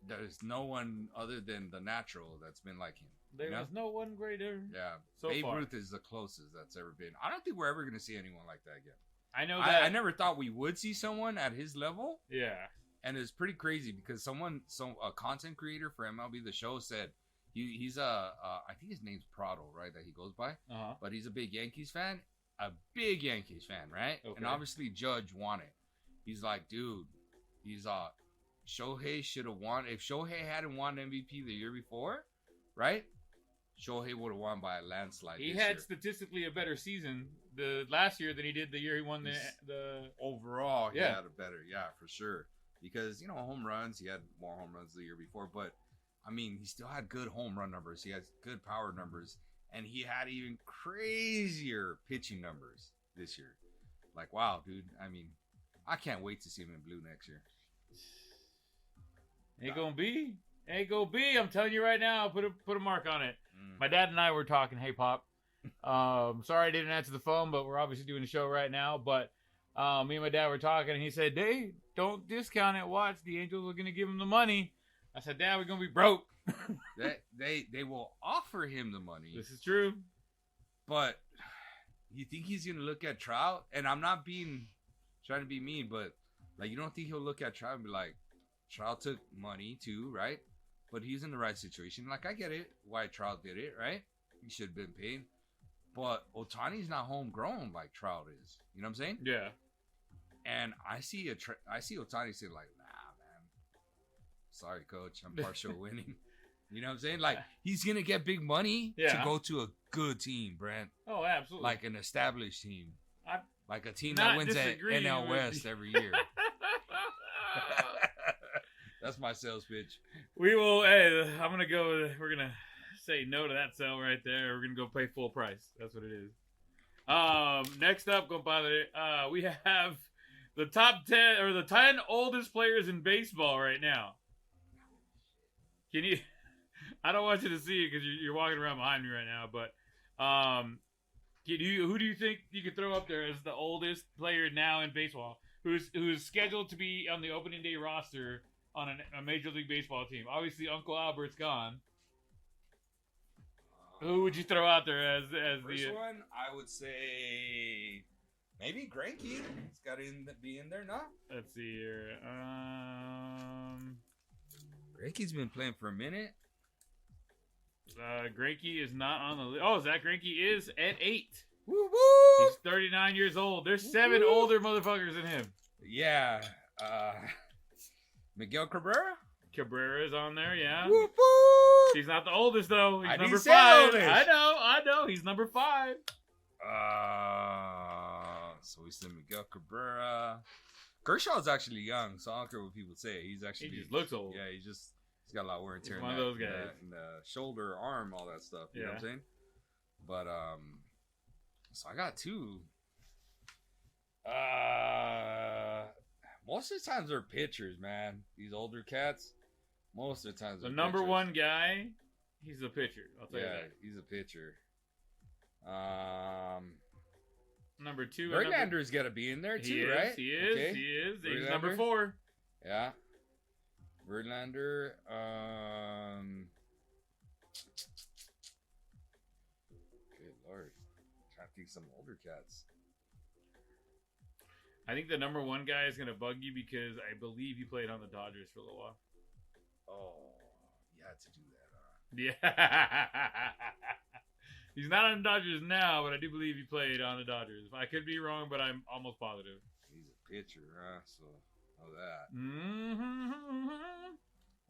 there's no one other than the natural that's been like him. There was no one greater. Yeah. So Babe far. Ruth is the closest that's ever been. I don't think we're ever going to see anyone like that again. I know that. I never thought we would see someone at his level. Yeah. And it's pretty crazy because a content creator for MLB The Show said he's I think his name's Prado, right? That he goes by. Uh-huh. But he's a big Yankees fan. Right? Okay. And obviously Judge won it. He's like, dude, Shohei should have won. If Shohei hadn't won MVP the year before, right? Shohei would have won by a landslide. He had statistically a better season the last year than he did the year he won the overall. He had a better, for sure. Because home runs, he had more home runs the year before, but I mean, he still had good home run numbers. He has good power numbers, and he had even crazier pitching numbers this year. Like, wow, dude. I mean, I can't wait to see him in blue next year. Ain't gonna be. I'm telling you right now. Put a mark on it. My dad and I were talking. Hey, Pop. Sorry I didn't answer the phone, but we're obviously doing a show right now. But me and my dad were talking, and he said, "Hey, don't discount it. Watch, the Angels are gonna give him the money." I said, "Dad, we're gonna be broke." they will offer him the money. This is true. But you think he's gonna look at Trout? And I'm not trying to be mean, but like, you don't think he'll look at Trout and be like, Trout took money too, right? But he's in the right situation. Like, I get it why Trout did it, right? He should have been paid. But Ohtani's not homegrown like Trout is. You know what I'm saying? Yeah. And I see Ohtani say like, nah, man. Sorry, coach. I'm partial winning. You know what I'm saying? Like, he's going to get big money to go to a good team, Brent. Oh, absolutely. Like an established team. Like a team that wins at NL West every year. That's my sales pitch. We will. Hey, I'm gonna go. We're gonna say no to that sell right there. We're gonna go pay full price. That's what it is. Next up, compadre, we have the top 10 or the 10 oldest players in baseball right now. Can you? I don't want you to see it because you're walking around behind me right now. But who do you think you could throw up there as the oldest player now in baseball? Who's scheduled to be on the opening day roster on a Major League Baseball team? Obviously, Uncle Albert's gone. Who would you throw out there as first one? I would say maybe Greinke. He's got to be in there now. Let's see here. Greinke's been playing for a minute. Greinke is not on the list. Oh, Zach Greinke is at 8. Woo woo! He's 39 years old. There's 7 older motherfuckers than him. Yeah. Miguel Cabrera? Cabrera's on there, yeah. Woo woo! He's not the oldest, though. He's I number didn't say 5. oldest. I know. He's number 5. So we said Miguel Cabrera. Kershaw's actually young, so I don't care what people say. He's actually... He just looks old. Yeah, he's got a lot of wear and tear. He's one of those guys. In the shoulder, arm, all that stuff. You know what I'm saying? But, so I got 2. Most of the times they're pitchers, man. These older cats, most of the times The they're number pitchers. 1 guy, he's a pitcher. I'll tell you that. He's a pitcher. Number 2. Verlander's got to be in there too, right? He is. Okay. He is. He's Verlander? number 4. Yeah. Verlander. Good Lord. Trying to think some older cats. I think the number 1 guy is going to bug you because I believe he played on the Dodgers for a little while. Oh, you had to do that, huh? Yeah. He's not on the Dodgers now, but I do believe he played on the Dodgers. I could be wrong, but I'm almost positive. He's a pitcher, huh? So, know that. Mm-hmm.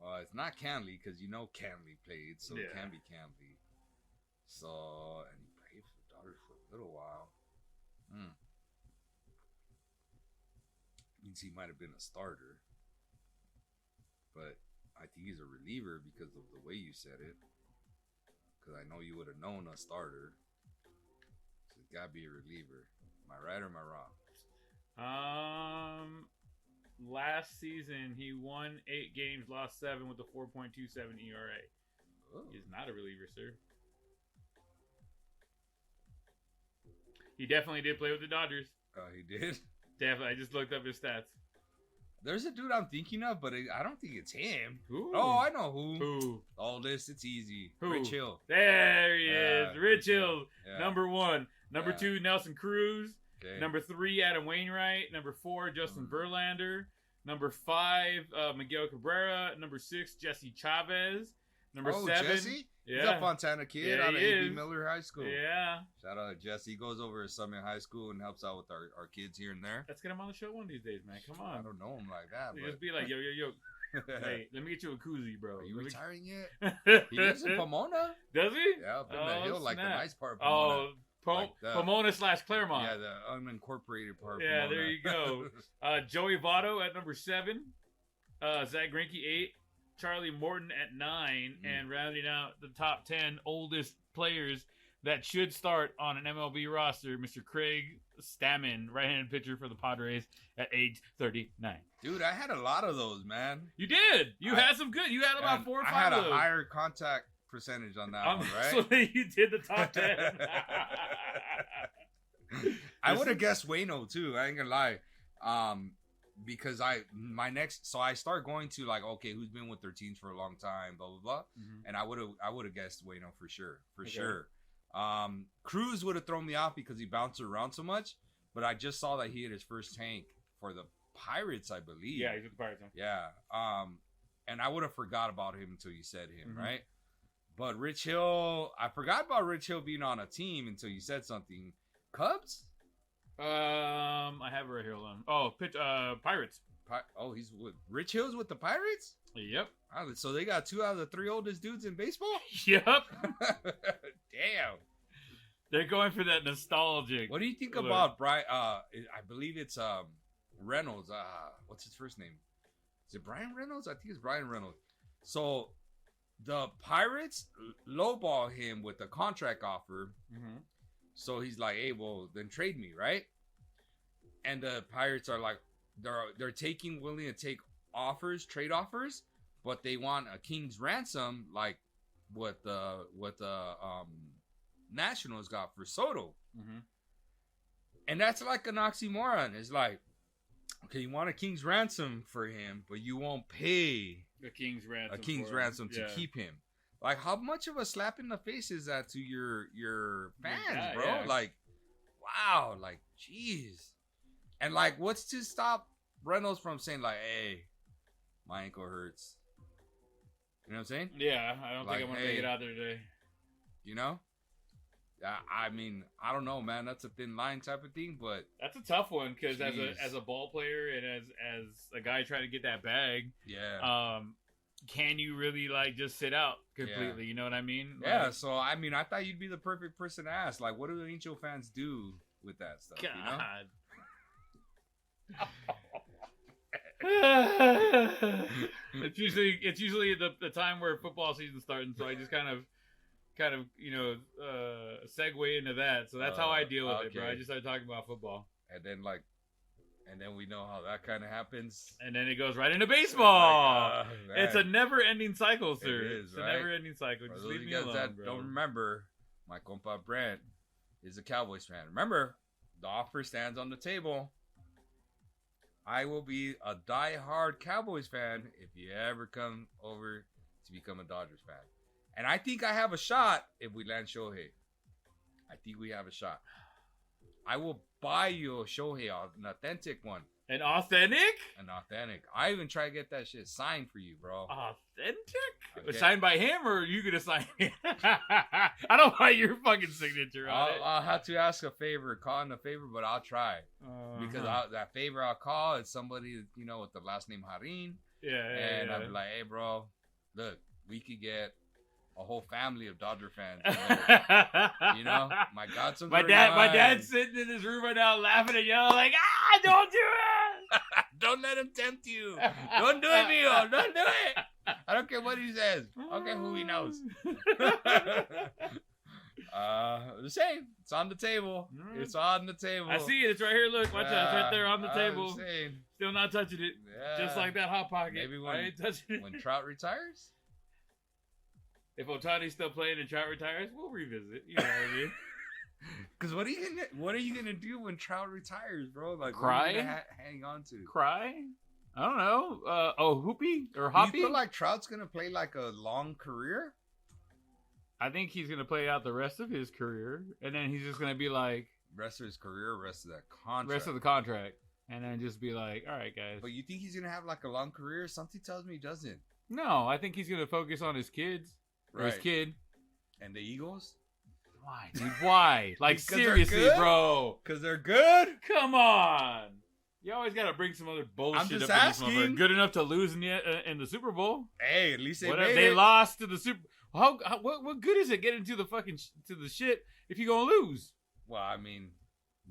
Well, it's not Canley because you know Canley played, so it Yeah. can be Canley. So, and he played for the Dodgers for a little while. Means he might have been a starter, but I think he's a reliever because of the way you said it. Because I know you would have known a starter, so it's gotta be a reliever. Am I right or am I wrong? Last season he won 8 games, lost 7 with a 4.27 ERA. Oh. He's not a reliever, sir. He definitely did play with the Dodgers. He did. Definitely. I just looked up his stats. There's a dude I'm thinking of, but I don't think it's him. Who? Oh, I know who. Who? All this, it's easy. Who? Rich Hill. There he is. Rich Hill. Yeah. Number 1. Number Yeah. 2, Nelson Cruz. Okay. Number 3, Adam Wainwright. Number 4, Justin Verlander. Number 5, Miguel Cabrera. Number 6, Jesse Chavez. Number 7. Jesse? Yeah. He's a Fontana kid Yeah, out of he A.B. is. Miller High School. Yeah. Shout out to Jesse. He goes over to Summit High School and helps out with our kids here and there. Let's get him on the show one of these days, man. Come I on. don't know him like that. You But... just be like, yo. Hey, let me get you a koozie, bro. Are you Let me- retiring yet? He lives in Pomona. Does he? Yeah, up in the Oh, hill, like the snap. nice part of Pomona. Oh, Like the- Pomona / Claremont. Yeah, the unincorporated part of Yeah, Pomona. there you go. Joey Votto at number 7. Zach Greinke 8. Charlie Morton at 9. And rounding out the top 10 oldest players that should start on an MLB roster, Mr. Craig Stammen, right-handed pitcher for the Padres at age 39. Dude, I had a lot of those, man. You did. You had some good. You had about And 4 or 5 I had of a those. higher contact percentage on that one, right? Honestly, you did the top 10. I would have guessed Wayno too. I ain't gonna lie, because I start going to like, okay, who's been with their teams for a long time, blah blah blah, and I would have guessed Wayno for sure, sure. Cruz would have thrown me off because he bounced around so much, but I just saw that he hit his first tank for the Pirates, I believe. Yeah, he's with the Pirates. Huh? Yeah. And I would have forgot about him until you said him, right? But Rich Hill, I forgot about Rich Hill being on a team until you said something. Cubs? I have it right here. Hold on. Oh, Pirates. He's with Rich Hill's with the Pirates? Yep. So they got 2 out of the 3 oldest dudes in baseball? Yep. Damn. They're going for that nostalgic. What do you think about Brian? I believe it's Reynolds. What's his first name? Is it Brian Reynolds? I think it's Brian Reynolds. So the Pirates lowball him with a contract offer. So he's like, hey, well, then trade me, right? And the Pirates are like, they're willing to take trade offers, but they want a king's ransom, like what the Nationals got for Soto. And that's like an oxymoron. It's like, okay, you want a king's ransom for him, but you won't pay a king's ransom to keep him. Like, how much of a slap in the face is that to your fans, bro? Yeah. Like, wow, like, jeez. And like, what's to stop Reynolds from saying like, hey, my ankle hurts. You know what I'm saying? Yeah, I don't Like, think I'm gonna make it out there today. You know? I mean, I don't know, man. That's a thin line type of thing, but That's a tough one because Jeez. as a ball player and as a guy trying to get that bag, yeah. can you really like just sit out completely? You know what I mean? Yeah, Like, so I mean, I thought you'd be the perfect person to ask. Like, what do the Angel fans do with that stuff? God. You know? it's usually the time where football season's starting, so I just kind of segue into that. So that's how I deal with it, bro. I just started talking about football, and then we know how that kind of happens, and then it goes right into baseball. Like, it's a never-ending cycle, sir. It is, it's right? a never-ending cycle. Just leave me alone, that bro. don't remember, my compa Brent is a Cowboys fan. Remember, the offer stands on the table. I will be a die-hard Cowboys fan if you ever come over to become a Dodgers fan. And I think I have a shot if we land Shohei. I think we have a shot. I will buy you a Shohei, an authentic one. An authentic? An authentic. I even try to get that shit signed for you, bro. Authentic? Okay. Signed by him, or are you gonna sign it? I don't want your fucking signature on it. I'll have to ask a favor, call in a favor, but I'll try. Because that favor I'll call is somebody, you know, with the last name Harin. Yeah. I'll be like, hey, bro, look, we could get a whole family of Dodger fans. You know, my godson's my dad's sitting in his room right now laughing and yelling like, don't do it! Don't let him tempt you. Don't do it, Mio. Don't do it. I don't care what he says. I don't care who he knows. The same. It's on the table. It's on the table. I see it. It's right here. Look, watch out. It's right there on the table. Saying. Still not touching it. Yeah. Just like that Hot Pocket. Maybe I ain't touching it. When Trout retires? If Otani's still playing and Trout retires, we'll revisit. You know what I mean? Because what are you gonna do when Trout retires, bro? Like, cry? What are you gonna hang on to? Cry? I don't know. Hoopy or Hoppy? Do you feel like Trout's gonna play like a long career? I think he's gonna play out the rest of his career, and then he's just gonna be like rest of his career, rest of that contract, rest of the contract, and then just be like, all right, guys. But you think he's gonna have like a long career? Something tells me he doesn't. No, I think he's gonna focus on his kids. Or his kid. And the Eagles? Why, dude? Why? Like, seriously, bro. Because they're good? Come on. You always got to bring some other bullshit I'm just up asking. In this motherfucker. Good enough to lose in the Super Bowl? Hey, at least they lost to the Super Bowl. What good is it getting to the fucking to the shit if you're going to lose? Well, I mean,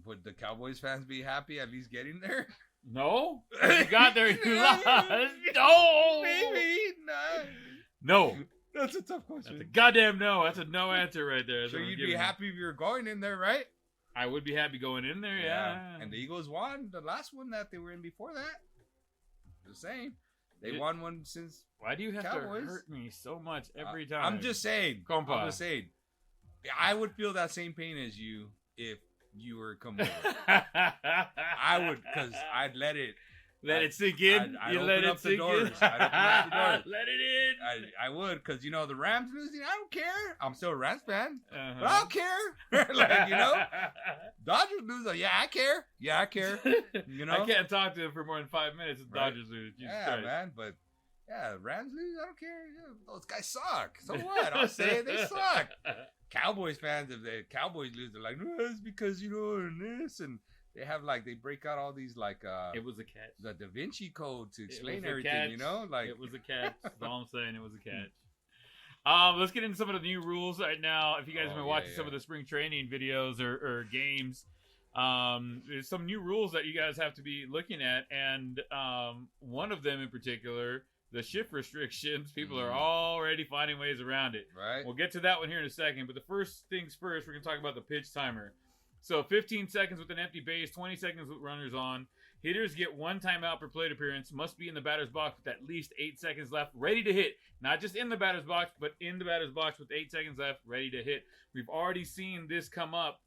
would the Cowboys fans be happy at least getting there? No. If you got there, you lost. No. Maybe not. No. That's a tough question. That's a goddamn no. That's a no answer right there. So you'd be happy if you were going in there, right? I would be happy going in there, yeah. And the Eagles won the last one that they were in before that. Just saying. They won one since Why do you have Cowboys. to hurt me so much every time? I'm just saying. Compa. I'm just saying. I would feel that same pain as you if you were coming over. I would, because I'd let it. Let it sink in. You let it sink in. I'd open up the doors. Let it in. I would, because the Rams losing. I don't care. I'm still a Rams fan, Uh-huh. but I don't care. Like Dodgers lose. Yeah, I care. Yeah, I care. I can't talk to him for more than 5 minutes. If Dodgers lose. Jesus Christ. Man. But Rams lose. I don't care. Yeah, those guys suck. So what? I'll say it, they suck. Cowboys fans, if the Cowboys lose, they're like, no, it's because and this and. They have they break out all these it was a catch. The Da Vinci Code to explain everything, catch. It was a catch. That's all I'm saying. It was a catch. Let's get into some of the new rules right now. If you guys have been watching some of the spring training videos or games, there's some new rules that you guys have to be looking at, and one of them in particular, the shift restrictions. People are already finding ways around it. Right. We'll get to that one here in a second, but the first things first, we're gonna talk about the pitch timer. So 15 seconds with an empty base, 20 seconds with runners on. Hitters get one timeout per plate appearance, must be in the batter's box with at least 8 seconds left, ready to hit. Not just in the batter's box, but in the batter's box with 8 seconds left, ready to hit. We've already seen this come up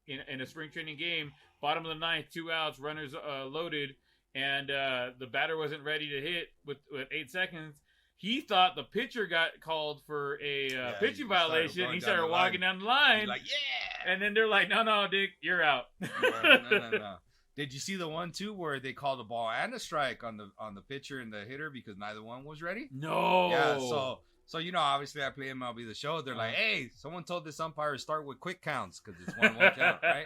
in a spring training game. Bottom of the ninth, 2 outs, runners loaded, and the batter wasn't ready to hit with 8 seconds. He thought the pitcher got called for a pitching violation. He started walking down the line. He's like, yeah! And then they're like, no, Dick, you're out. No. Did you see the one too where they called a ball and a strike on the pitcher and the hitter because neither one was ready? No. Yeah. So obviously I play MLB The Show. They're like, hey, someone told this umpire to start with quick counts because it's 1-1 count, right?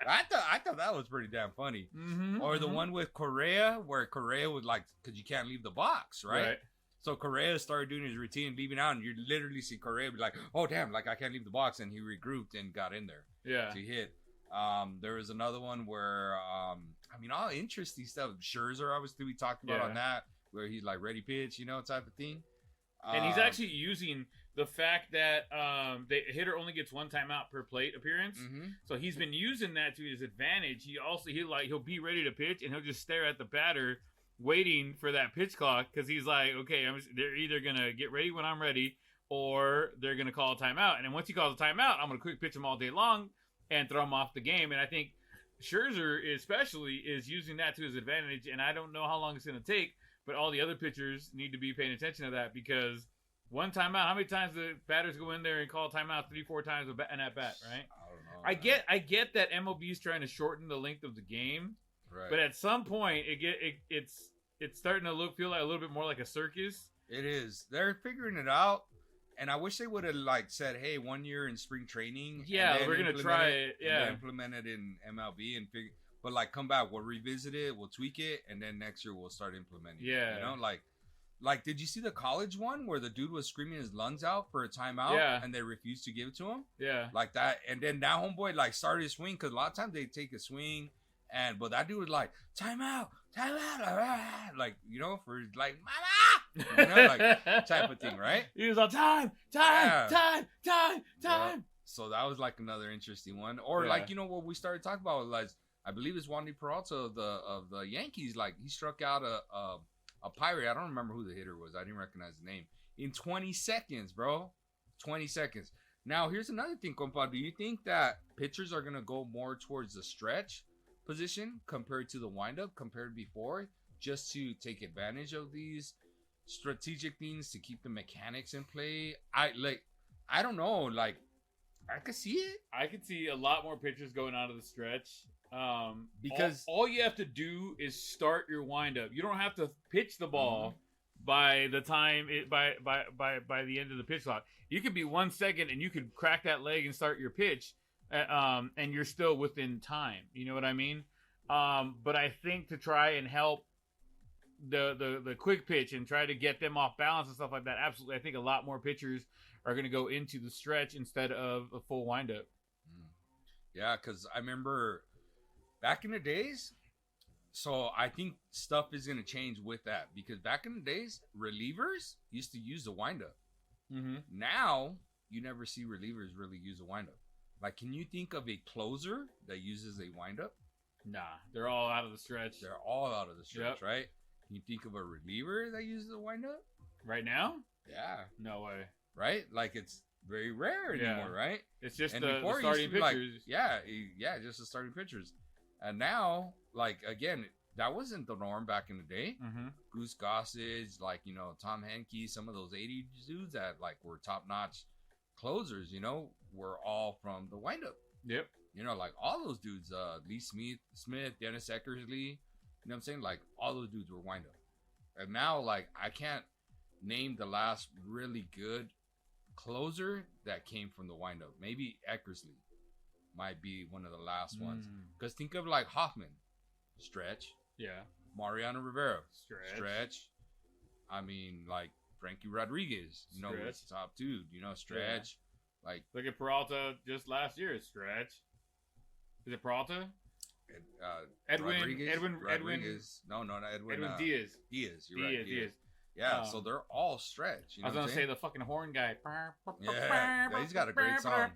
I thought that was pretty damn funny. Mm-hmm, or the one with Correa where Correa would because you can't leave the box, right? So Correa started doing his routine, leaving out, and you literally see Correa be like, "Oh damn, I can't leave the box," and he regrouped and got in there. Yeah. To hit. There was another one where all interesting stuff. Scherzer, obviously, we talked about on that, where he's like ready pitch, type of thing. And he's actually using the fact that the hitter only gets one timeout per plate appearance. Mm-hmm. So he's been using that to his advantage. He'll be ready to pitch, and he'll just stare at the batter, waiting for that pitch clock, because he's like, okay, they're either gonna get ready when I'm ready, or they're gonna call a timeout. And then once he calls a timeout, I'm gonna quick pitch him all day long and throw him off the game. And I think Scherzer especially is using that to his advantage, and I don't know how long it's going to take, but all the other pitchers need to be paying attention to that, because one timeout, how many times the batters go in there and call timeout 3-4 times an at bat, right? I don't know. I get that MLB is trying to shorten the length of the game, right? But at some point it's starting to feel like a little bit more like a circus. It is. They're figuring it out. And I wish they would have said, "Hey, 1 year in spring training." Yeah, we're gonna try it. Yeah, implement it in MLB and figure. But come back, we'll revisit it, we'll tweak it, and then next year we'll start implementing. Yeah, it, did you see the college one where the dude was screaming his lungs out for a timeout? Yeah, and they refused to give it to him. Yeah, like that, and then that homeboy started his swing, because a lot of times they take a swing, but that dude was like, timeout, for mama. Type of thing, right? He was on time. Yeah. So that was another interesting one. Or what we started talking about was I believe it's Wandy Peralta of the Yankees. He struck out a Pirate. I don't remember who the hitter was. I didn't recognize the name. In 20 seconds, bro. 20 seconds. Now here's another thing, compa. Do you think that pitchers are gonna go more towards the stretch position compared to the windup compared to before, just to take advantage of these strategic things to keep the mechanics in play? I don't know. I could see it. I could see a lot more pitchers going out of the stretch. Because all you have to do is start your windup. You don't have to pitch the ball by the time by the end of the pitch clock. You could be 1 second and you could crack that leg and start your pitch, and you're still within time. You know what I mean? But I think to try and help the quick pitch and try to get them off balance and stuff like that, absolutely, I think a lot more pitchers are going to go into the stretch instead of a full windup. Yeah, because I remember back in the days, so I think stuff is going to change with that, because back in the days, relievers used to use the windup. Now you never see relievers really use a windup. Can you think of a closer that uses a windup? Nah, they're all out of the stretch. Yep. Right? Can you think of a reliever that uses a windup? Right now? Yeah. No way. Right? It's very rare anymore, right? It's just the starting pitchers. Just the starting pitchers. And now, again, that wasn't the norm back in the day. Goose Gossage, Tom Henke, some of those 80s dudes that were top-notch closers, were all from the windup. Yep. All those dudes, Lee Smith, Dennis Eckersley, you know what I'm saying? All those dudes were windup. And now, I can't name the last really good closer that came from the windup. Maybe Eckersley might be one of the last ones. Because think of Hoffman, stretch. Yeah. Mariano Rivera, stretch. I mean, Frankie Rodriguez, was top dude, stretch. Yeah. Look at Peralta just last year, stretch. Is it Peralta? Edwin Rodriguez. No, not Edwin. Edwin Diaz. You're right. Diaz. Yeah, so they're all stretch. I was gonna say the fucking horn guy. Yeah, he's got a great song.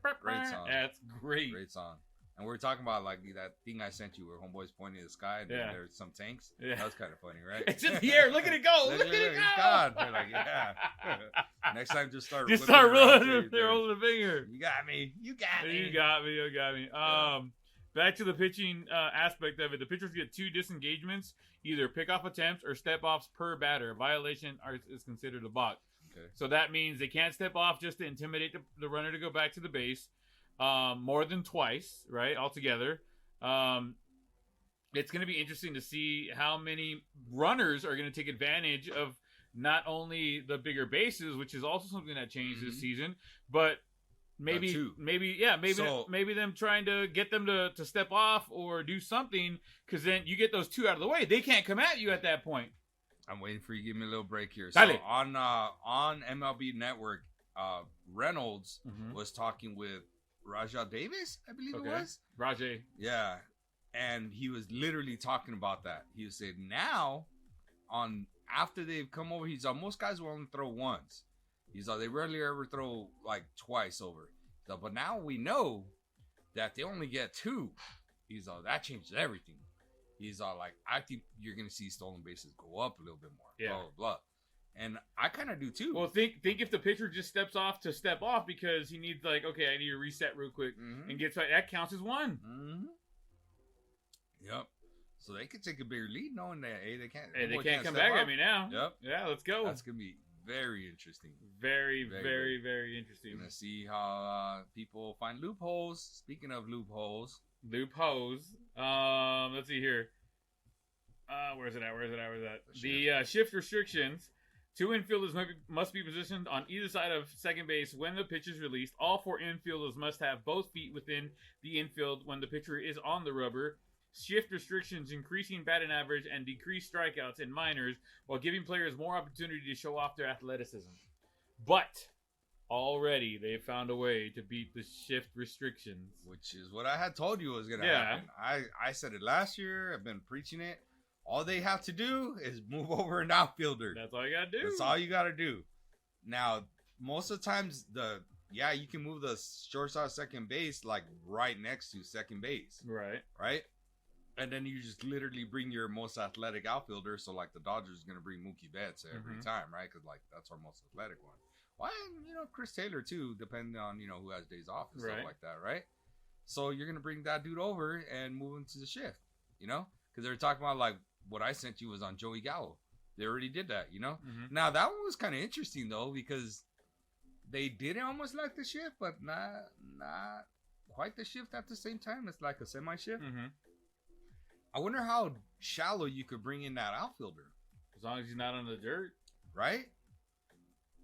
That's great. Great song. And we were talking about that thing I sent you where homeboys pointing to the sky and there's some tanks. Yeah. That was kind of funny, right? It's in the air. Look at it go. Look at it go. God. They're yeah. Next time, just start rolling the finger. You got me. You got me. Back to the pitching aspect of it. The pitchers get 2 disengagements, either pickoff attempts or step-offs per batter. A violation is considered a balk. Okay. So that means they can't step off just to intimidate the runner to go back to the base more than twice, right, altogether. it's going to be interesting to see how many runners are going to take advantage of not only the bigger bases, which is also something that changed this season, but maybe them trying to get them to step off or do something, because then you get those two out of the way. They can't come at you at that point. I'm waiting for you to give me a little break here. So on MLB Network, Reynolds was talking with Rajah Davis, I believe it was. Rajay. Yeah. And he was literally talking about that. He was saying now, after they've come over, he's most guys will only throw once. He's they rarely ever throw like twice over. So, but now we know that they only get two. He's that changes everything. He's like, I think you're gonna see stolen bases go up a little bit more. Yeah. Blah blah blah. And I kind of do too. Well, think if the pitcher just steps off because he needs I need to reset real quick and gets that counts as one. Mm-hmm. Yep. So they could take a bigger lead knowing that they can't come back at me now. Yep. Yeah, let's go. That's gonna be very interesting. Very, very, very interesting. Gonna see how people find loopholes. Speaking of loopholes. Let's see here. Where's it at? The shift restrictions. 2 infielders must be positioned on either side of second base when the pitch is released. All 4 infielders must have both feet within the infield when the pitcher is on the rubber. Shift restrictions increasing batting average and decrease strikeouts in minors while giving players more opportunity to show off their athleticism. But already they found a way to beat the shift restrictions. Which is what I had told you was going to happen. I said it last year. I've been preaching it. All they have to do is move over an outfielder. That's all you got to do. That's all you got to do. Now, most of the times, you can move the shortstop second base like right next to second base. Right? And then you just literally bring your most athletic outfielder. So, like, the Dodgers is going to bring Mookie Betts every time, right? Because, like, that's our most athletic one. Why, Chris Taylor, too, depending on, who has days off and stuff like that, right? So, you're going to bring that dude over and move him to the shift, Because they were talking about, like, what I sent you was on Joey Gallo. They already did that, Now, that one was kind of interesting, though, because they did almost like the shift, but not quite the shift at the same time. It's like a semi-shift. I wonder how shallow you could bring in that outfielder. As long as he's not on the dirt. Right?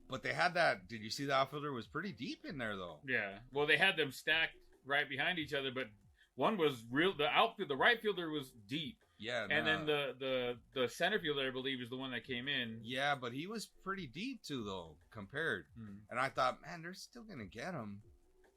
But they had that. Did you see the outfielder was pretty deep in there, though? Yeah. Well, they had them stacked right behind each other, but one was real. The right fielder was deep. Yeah. And then the center fielder, I believe, is the one that came in. Yeah, but he was pretty deep, too, though, compared. And I thought, man, they're still going to get him.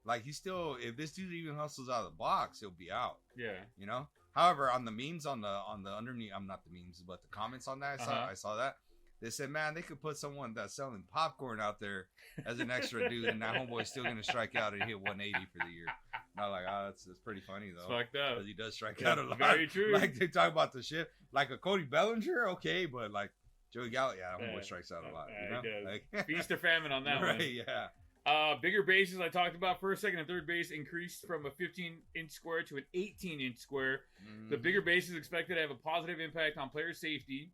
Like, if this dude even hustles out of the box, he'll be out. Yeah. However, on the memes on the underneath, I'm not the memes, but the comments on that, I saw that. They said, man, they could put someone that's selling popcorn out there as an extra dude, and that homeboy's still going to strike out and hit 180 for the year. And I'm like, that's pretty funny, though. It's fucked up. Because he does strike out a lot. Very true. Like, they talk about the shit. Like a Cody Bellinger, okay, but like Joey Gallo, that homeboy strikes out a lot. Like, feast or famine on that one. Right, yeah. Bigger bases I talked about. First, second, and third base increased from a 15-inch square to an 18-inch square. The bigger base is expected to have a positive impact on player safety.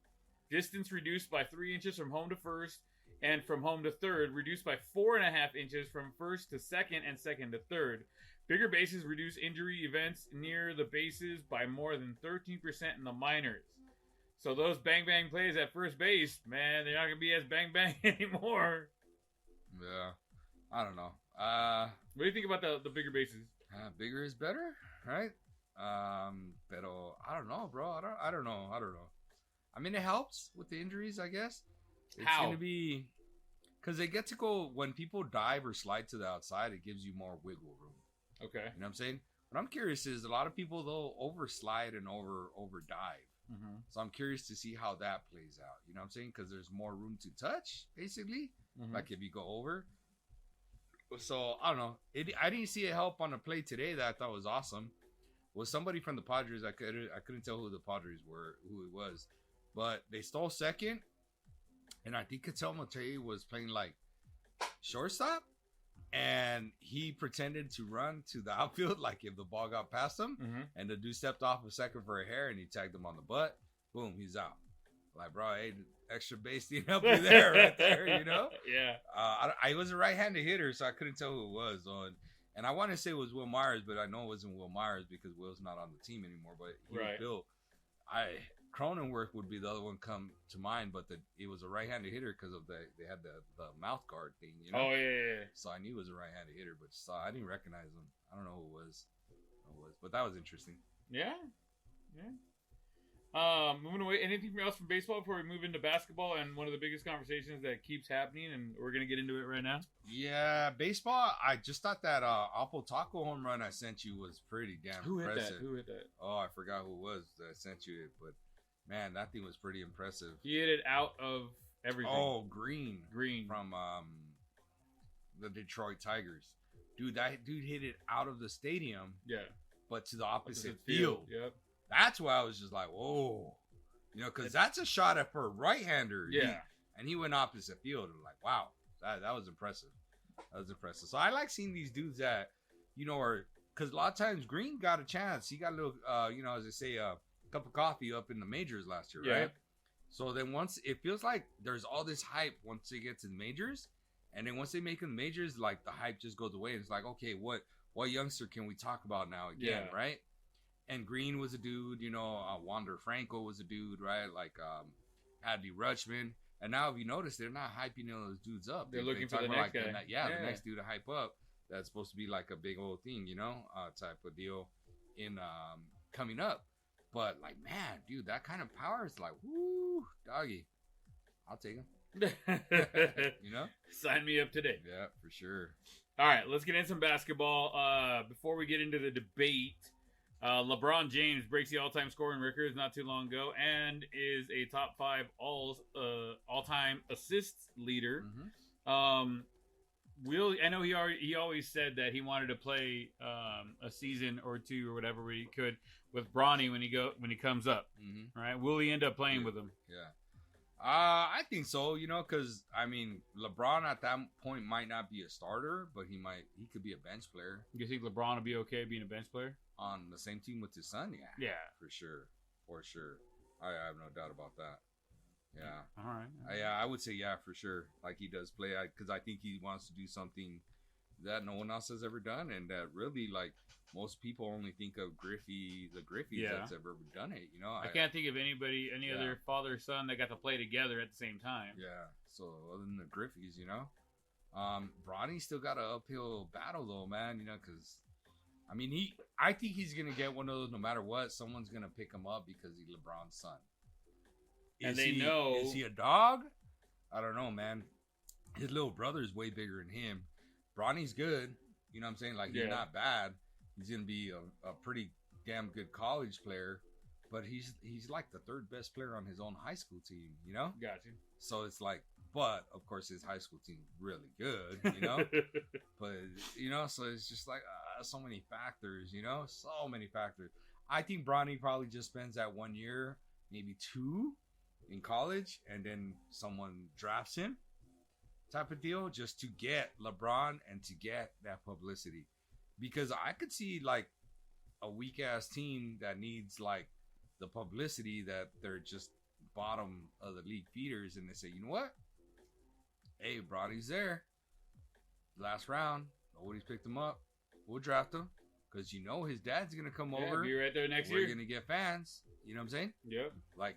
Distance reduced by 3 inches from home to first, and from home to third reduced by 4.5 inches from first to second and second to third. Bigger bases reduce injury events near the bases by more than 13% in the minors. So those bang-bang plays at first base, man, they're not going to be as bang-bang anymore. Yeah. I don't know. What do you think about the bigger bases? Bigger is better, right? Pero I don't know, bro. I don't know. I mean, it helps with the injuries, I guess. It's going to be because they get to go when people dive or slide to the outside. It gives you more wiggle room. Okay, you know what I'm saying? What I'm curious is a lot of people they'll over slide and over dive. So I'm curious to see how that plays out. You know what I'm saying? Because there's more room to touch, basically. Like if you go over. So I don't know. I didn't see it help on the play today that I thought was awesome. Was somebody from the Padres? I couldn't tell who the Padres were, who it was, but they stole second, and I think Ketel Marte was playing like shortstop, and he pretended to run to the outfield like if the ball got past him, and the dude stepped off a second for a hair, and he tagged him on the butt. Boom, he's out. Like, bro, hey, extra base didn't help you there, right there, Yeah. I was a right-handed hitter, so I couldn't tell who it was. And I want to say it was Will Myers, but I know it wasn't Will Myers because Will's not on the team anymore. But he was built. Cronenworth would be the other one come to mind, but it was a right-handed hitter because of they had the mouth guard thing, you know. Oh yeah. So I knew it was a right-handed hitter, but I didn't recognize him. I don't know who it was. But that was interesting. Yeah. Moving away. Anything else from baseball before we move into basketball and one of the biggest conversations that keeps happening, and we're gonna get into it right now. Yeah, baseball. I just thought that Apple Taco home run I sent you was pretty damn impressive. Who hit that? Oh, I forgot who it was that sent you it, but man, that thing was pretty impressive. He hit it out of everything. Oh, Green from the Detroit Tigers. Dude, that dude hit it out of the stadium. Yeah. But to the opposite field. Yep. That's why I was just like, whoa. You know, because that's a shot at for a right-hander. Yeah. And he went opposite field. And like, wow, that was impressive. That was impressive. So I like seeing these dudes that, you know, are, because a lot of times Green got a chance. He got a little, you know, as they say, a cup of coffee up in the majors last year, right? So then once, it feels like there's all this hype once they get to the majors. And then once they make the majors, like the hype just goes away. And it's like, okay, what youngster can we talk about now again, right? And Green was a dude, you know, Wander Franco was a dude, right? Like Adley Rutschman. And now if you notice, they're not hyping those dudes up. They're looking for the next guy. The next dude to hype up. That's supposed to be like a big old thing, you know, type of deal in coming up. But like, man, dude, that kind of power is like, woo, doggy. I'll take him. You know? Sign me up today. Yeah, for sure. All right, let's get into some basketball. Before we get into the debate, LeBron James breaks the all-time scoring records not too long ago and is a top 5 all-time assists leader. Mm-hmm. I know he always said that he wanted to play a season or two or whatever where he could with Bronny when he comes up. Mm-hmm. Right? Will he end up playing with him? Yeah. I think so, you know, because, I mean, LeBron at that point might not be a starter, but he could be a bench player. You think LeBron will be okay being a bench player? On the same team with his son? Yeah. Yeah. For sure. I have no doubt about that. Yeah. All right. I would say, yeah, for sure. Like, he does play, because I think he wants to do something that no one else has ever done, and that really, like, most people only think of the Griffeys that's ever done it, you know. I can't think of any other father or son that got to play together at the same time. Yeah, so other than the Griffeys, you know. Bronny still got an uphill battle, though, man, you know, because, I mean, I think he's going to get one of those no matter what. Someone's going to pick him up because he's LeBron's son. Is he a dog? I don't know, man. His little brother's way bigger than him. Bronny's good. You know what I'm saying? Like, he's not bad. He's going to be a pretty damn good college player. But he's like the third best player on his own high school team, you know? Gotcha. So it's like, but, of course, his high school team's really good, you know? But, you know, so it's just like so many factors, you know? So many factors. I think Bronny probably just spends that 1 year, maybe 2 in college, and then someone drafts him type of deal just to get LeBron and to get that publicity. Because I could see, like, a weak-ass team that needs, like, the publicity that they're just bottom of the league feeders, and they say, you know what? Hey, Bronny's there. Last round. Nobody's picked him up. We'll draft him. Because you know his dad's going to come over. Be right there next year. We're going to get fans. You know what I'm saying? Yep. Like,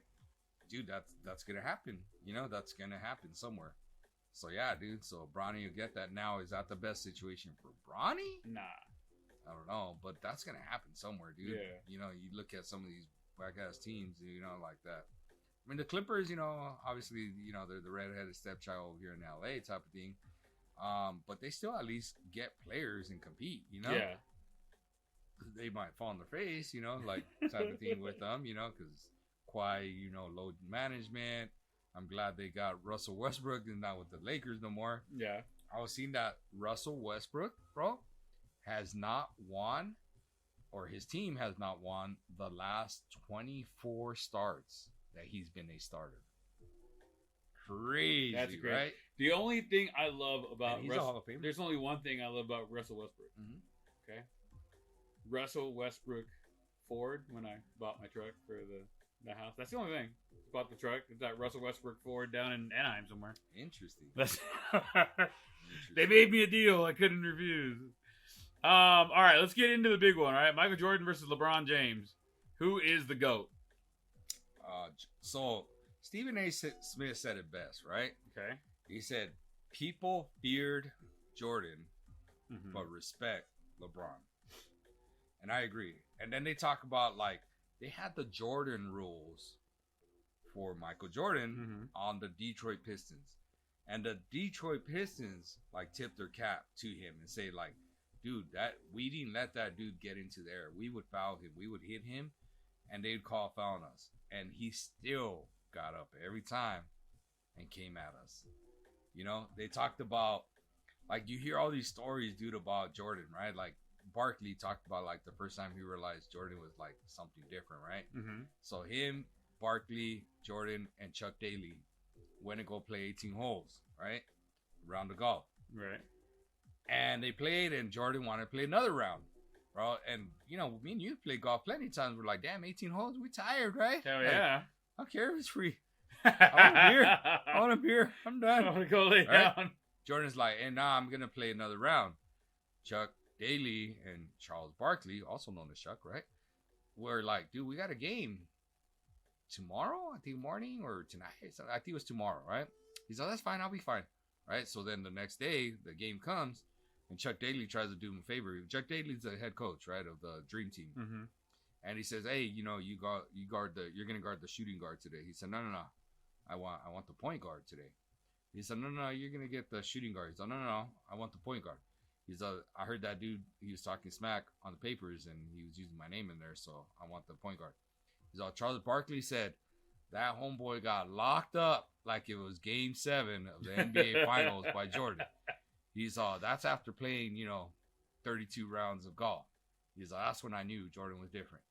dude, that's going to happen. You know, that's going to happen somewhere. So, yeah, dude. So, Bronny will get that now. Is that the best situation for Bronny? Nah. I don't know. But that's going to happen somewhere, dude. Yeah. You know, you look at some of these whack-ass teams, you know, like that. I mean, the Clippers, you know, obviously, you know, they're the redheaded stepchild here in LA type of thing. But they still at least get players and compete, you know? Yeah. They might fall on their face, you know, like type of thing with them, you know, because Kawhi, you know, load management. I'm glad they got Russell Westbrook and not with the Lakers no more. Yeah. I was seeing that Russell Westbrook, bro, has not won, or his team has not won the last 24 starts that he's been a starter. Crazy, that's great. Right? The only thing I love about Russell, there's only one thing I love about Russell Westbrook. Mm-hmm. Okay. Russell Westbrook Ford, when I bought my truck for the house. That's the only thing. Bought the truck. It's that Russell Westbrook Ford down in Anaheim somewhere. Interesting. They made me a deal I couldn't refuse. All right, let's get into the big one. All right, Michael Jordan versus LeBron James. Who is the GOAT? So Stephen A. Smith said it best, right? Okay. He said, people feared Jordan, Mm-hmm. but respect LeBron. And I agree. And then they talk about, like, they had the Jordan rules for Michael Jordan on the Detroit Pistons. And the Detroit Pistons, like, tipped their cap to him and say, like, dude, that we didn't let that dude get into there. We would foul him. We would hit him, and they'd call foul on us. And he still got up every time and came at us. You know, they talked about, like, you hear all these stories, dude, about Jordan, right? Like, Barkley talked about, like, the first time he realized Jordan was, like, something different, right? Mm-hmm. So him, Barkley, Jordan, and Chuck Daly went and go play 18 holes, right? Round of golf. Right. And they played, and Jordan wanted to play another round, bro. And, you know, me and you played golf plenty of times. We're like, damn, 18 holes? We tired, right? Hell like, yeah. I don't care if it's free. I want a beer. I'm done. I want to go lay Right? down. Jordan's like, and now I'm going to play another round. Chuck Daly and Charles Barkley, also known as Chuck, right? Were like, dude, we got a game tomorrow, I think morning or tonight. I think it was tomorrow, right? He's like, that's fine. I'll be fine. Right? So then the next day, the game comes, and Chuck Daly tries to do him a favor. Chuck Daly's the head coach, right, of the Dream Team. Mm-hmm. And he says, hey, you know, you're going to guard the shooting guard today. He said, no. I want the point guard today. He said, no, you're going to get the shooting guard. He said, no, I want the point guard. He's I heard that dude, he was talking smack on the papers, and he was using my name in there, so I want the point guard. He's Charles Barkley said that homeboy got locked up like it was Game 7 of the NBA Finals by Jordan. He's that's after playing, 32 rounds of golf. He's that's when I knew Jordan was different.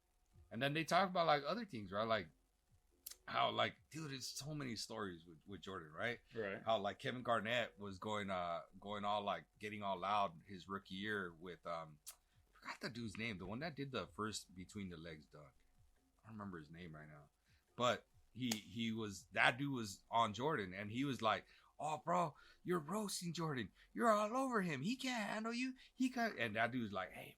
And then they talk about, like, other things, right? Like, how, like, dude, there's so many stories with Jordan, right? Right. How, like, Kevin Garnett was going all, like, getting all loud his rookie year with, I forgot the dude's name, the one that did the first between the legs dunk. I don't remember his name right now. But that dude was on Jordan, and he was like, oh, bro, you're roasting Jordan. You're all over him. He can't handle you. And that dude's like, hey,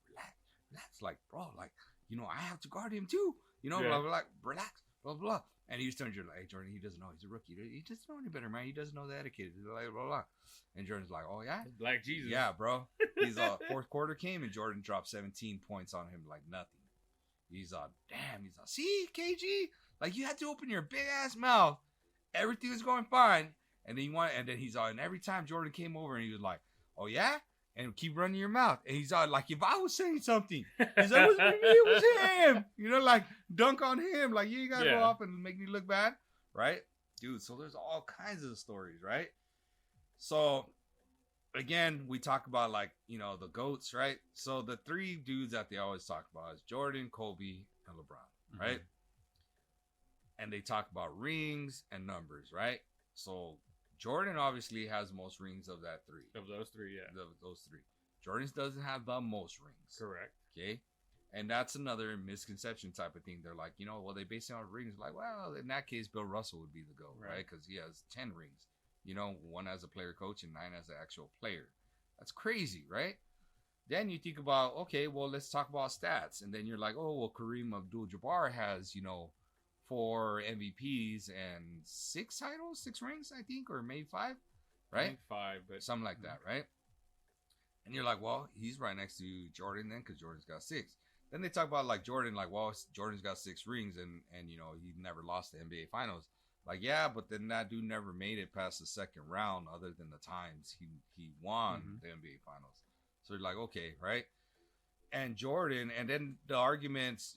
relax. Like, bro, like, I have to guard him too. Blah, blah, blah, relax, blah, blah. And he was telling Jordan, like, hey, Jordan, he doesn't know. He's a rookie. He doesn't know any better, man. He doesn't know the etiquette. Blah, blah, blah. And Jordan's like, oh, yeah? Black Jesus. Yeah, bro. He's fourth quarter came, and Jordan dropped 17 points on him like nothing. He's damn. He's see, KG? Like, you had to open your big-ass mouth. Everything was going fine. And then he's and every time Jordan came over, and he was like, oh, yeah? And keep running your mouth. And he's like, if I was saying something, he's like, it wasn't me, it was him. Like, dunk on him. Like, you ain't got to go off and make me look bad. Right? Dude, so there's all kinds of stories, right? So, again, we talk about, like, the GOATs, right? So, the three dudes that they always talk about is Jordan, Kobe, and LeBron, right? Mm-hmm. And they talk about rings and numbers, right? So, Jordan obviously has the most rings of that three. Of those three, yeah. Those three. Jordan doesn't have the most rings. Correct. Okay? And that's another misconception type of thing. They're like, well, they base it on rings. Like, well, in that case, Bill Russell would be the GOAT, right? Because he has 10 rings. 1 as a player coach and 9 as an actual player. That's crazy, right? Then you think about, okay, well, let's talk about stats. And then you're like, oh, well, Kareem Abdul-Jabbar has, 4 MVPs and 6 rings, I think, or maybe 5, right? I think 5, but something like that, right? And you're like, well, he's right next to Jordan then, because Jordan's got 6. Then they talk about, like, Jordan, like, well, Jordan's got 6 rings, and he never lost the NBA Finals. Like, yeah, but then that dude never made it past the second round, other than the times he won the NBA Finals. So you're like, okay, right? And Jordan, and then the arguments,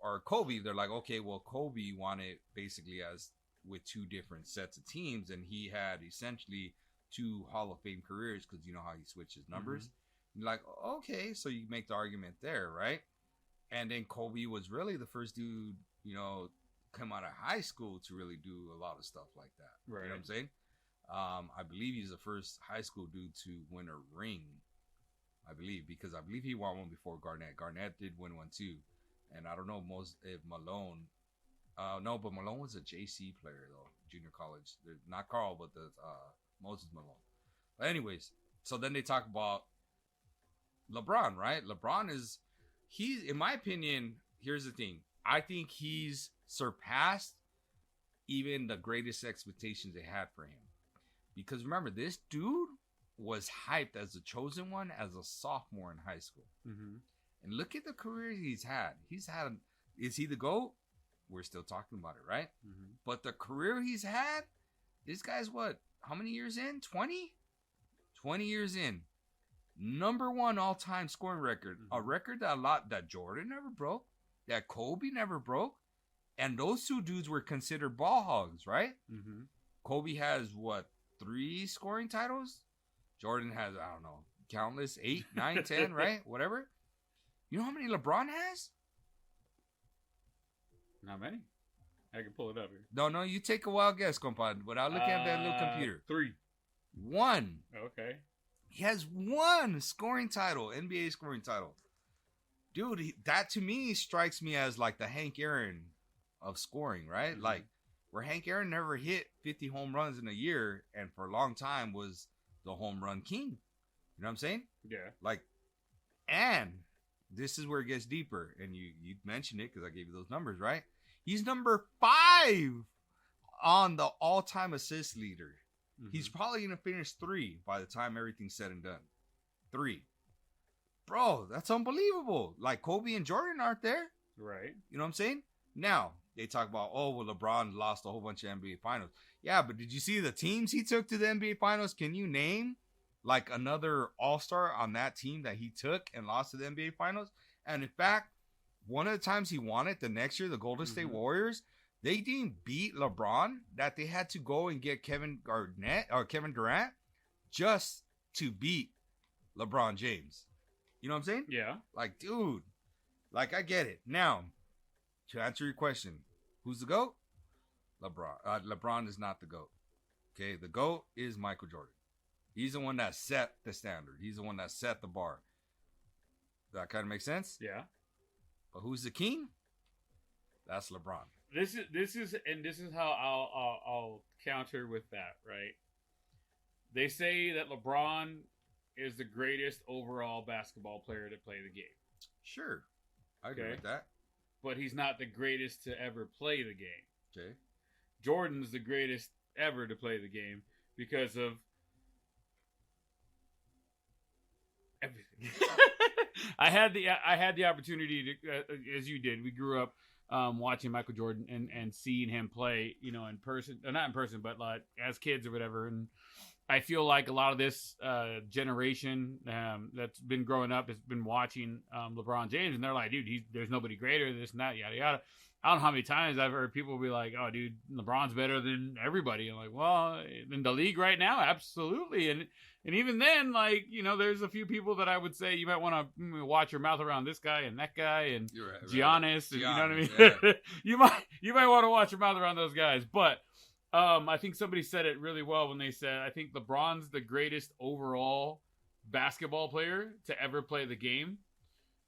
are Kobe. They're like, okay, well, Kobe won it basically as with 2 different sets of teams, and he had essentially 2 Hall of Fame careers because you know how he switches numbers. Mm-hmm. You're like, okay, so you make the argument there, right? And then Kobe was really the first dude, come out of high school to really do a lot of stuff like that. Right. You know what I'm saying? I believe he's the first high school dude to win a ring. I believe he won one before Garnett. Garnett did win one too, and I don't know if Malone. No, but Malone was a JC player though, junior college. Not Carl, but the Moses Malone. But anyways, so then they talk about LeBron, right? LeBron he's in my opinion. Here's the thing. I think he's surpassed even the greatest expectations they had for him. Because remember, this dude was hyped as the chosen one as a sophomore in high school. Mm-hmm. And look at the career he's had. Is he the GOAT? We're still talking about it, right? Mm-hmm. But the career he's had, this guy's what? How many years in? 20? 20 years in. Number one all-time scoring record. Mm-hmm. A record that Jordan never broke, that Kobe never broke. And those two dudes were considered ball hogs, right? Mm-hmm. Kobe has, 3 scoring titles? Jordan has, I don't know, countless, 8, 9, 10, right? Whatever. You know how many LeBron has? Not many. I can pull it up here. No, you take a wild guess, compadre, without looking at that little computer. 3. 1. Okay. He has 1 scoring title, NBA scoring title. Dude, that to me strikes me as like the Hank Aaron of scoring, right? Mm-hmm. Like, where Hank Aaron never hit 50 home runs in a year and for a long time was the home run king. You know what I'm saying? Yeah. Like, and this is where it gets deeper. And you mentioned it because I gave you those numbers, right? He's number 5 on the all-time assist leader. Mm-hmm. He's probably going to finish 3 by the time everything's said and done. 3. Bro, that's unbelievable. Like, Kobe and Jordan aren't there. Right. You know what I'm saying? Now, they talk about, LeBron lost a whole bunch of NBA Finals. Yeah, but did you see the teams he took to the NBA Finals? Can you name, like, another all-star on that team that he took and lost to the NBA Finals? And in fact, one of the times he won it the next year, the Golden State Warriors, they didn't beat LeBron, that they had to go and get Kevin Durant just to beat LeBron James. You know what I'm saying? Yeah. Like, dude, like, I get it. Now, to answer your question, who's the GOAT? LeBron. LeBron is not the GOAT. Okay, the GOAT is Michael Jordan. He's the one that set the standard. He's the one that set the bar. That kind of makes sense? Yeah. But who's the king? That's LeBron. This is how I'll counter with that, right? They say that LeBron is the greatest overall basketball player to play the game. Sure. I agree with that. But he's not the greatest to ever play the game. Okay. Jordan's the greatest ever to play the game because of everything. I had the opportunity to, as you did. We grew up watching Michael Jordan and seeing him play, in person, not in person, but like as kids or whatever. And I feel like a lot of this generation that's been growing up has been watching LeBron James, and they're like, dude, there's nobody greater, this and that, yada yada. I don't know how many times I've heard people be like, oh, dude, LeBron's better than everybody. I'm like, well, in the league right now, absolutely. And even then, like, there's a few people that I would say you might want to watch your mouth around this guy and that guy and Giannis. And, you know what I mean? Yeah. you might want to watch your mouth around those guys. But I think somebody said it really well when they said, I think LeBron's the greatest overall basketball player to ever play the game,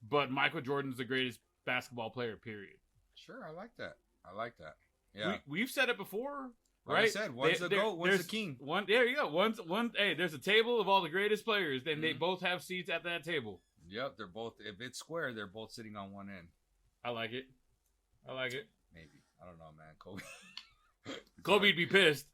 but Michael Jordan's the greatest basketball player, period. Sure, I like that. Yeah. We've said it before, like right? I said, one's the GOAT, one's the king. There you go. Hey, there's a table of all the greatest players, and they both have seats at that table. Yep, they're both, if it's square, they're both sitting on one end. I like it. Maybe. I don't know, man. Kobe. Kobe'd be pissed.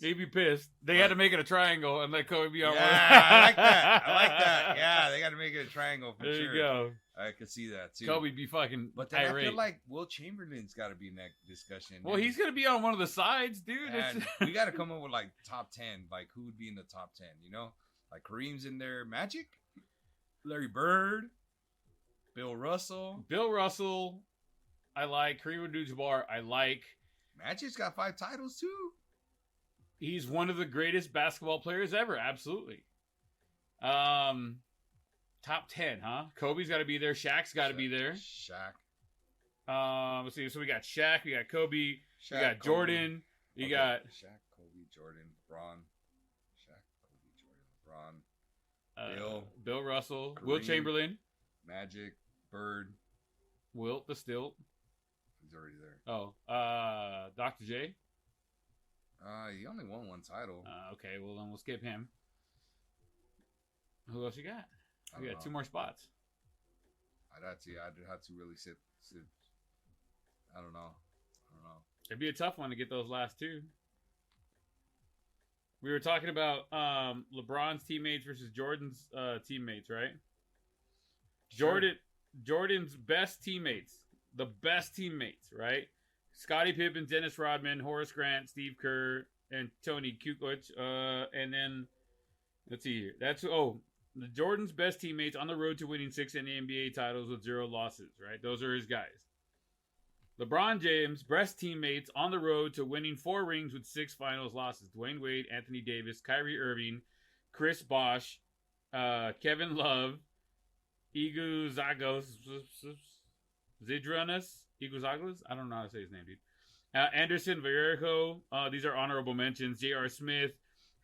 He'd be pissed. They had to make it a triangle and let Kobe be on one. I like that. Yeah, they got to make it a triangle for sure. There you go. I could see that too. Kobe'd be fucking But then irate. I feel like Will Chamberlain's got to be in that discussion. Well, he's going to be on one of the sides, dude. We got to come up with like top 10. Like, who would be in the top 10, Like, Kareem's in there. Magic? Larry Bird? Bill Russell? I like. Kareem Abdul-Jabbar, I like. Magic's got 5 titles too. He's one of the greatest basketball players ever. Absolutely. Top 10, huh? Kobe's got to be there. Shaq's got to be there. Let's see. So we got Shaq. We got Kobe. Shaq, we got Jordan. You got Shaq, Kobe, Jordan, LeBron. Shaq, Kobe, Jordan, LeBron. Bill Russell. Kareem, Will Chamberlain. Magic. Bird. Wilt the Stilt. He's already there. Oh, Dr. J. He only won 1 title. Okay, well then we'll skip him. Who else you got? We got 2 more spots. I'd have to really sit. I don't know. It'd be a tough one to get those last two. We were talking about LeBron's teammates versus Jordan's teammates, right? Sure. Jordan's best teammates, the best teammates, right? Scottie Pippen, Dennis Rodman, Horace Grant, Steve Kerr, and Tony Kukoc. And then let's see here. The Jordan's best teammates on the road to winning 6 NBA titles with 0 losses, right? Those are his guys. LeBron James' best teammates on the road to winning 4 rings with 6 finals losses. Dwayne Wade, Anthony Davis, Kyrie Irving, Chris Bosh, Kevin Love, Iguzagos, Zydrunas, Iguzagos? I don't know how to say his name, dude. Anderson Vallejo, these are honorable mentions. J.R. Smith,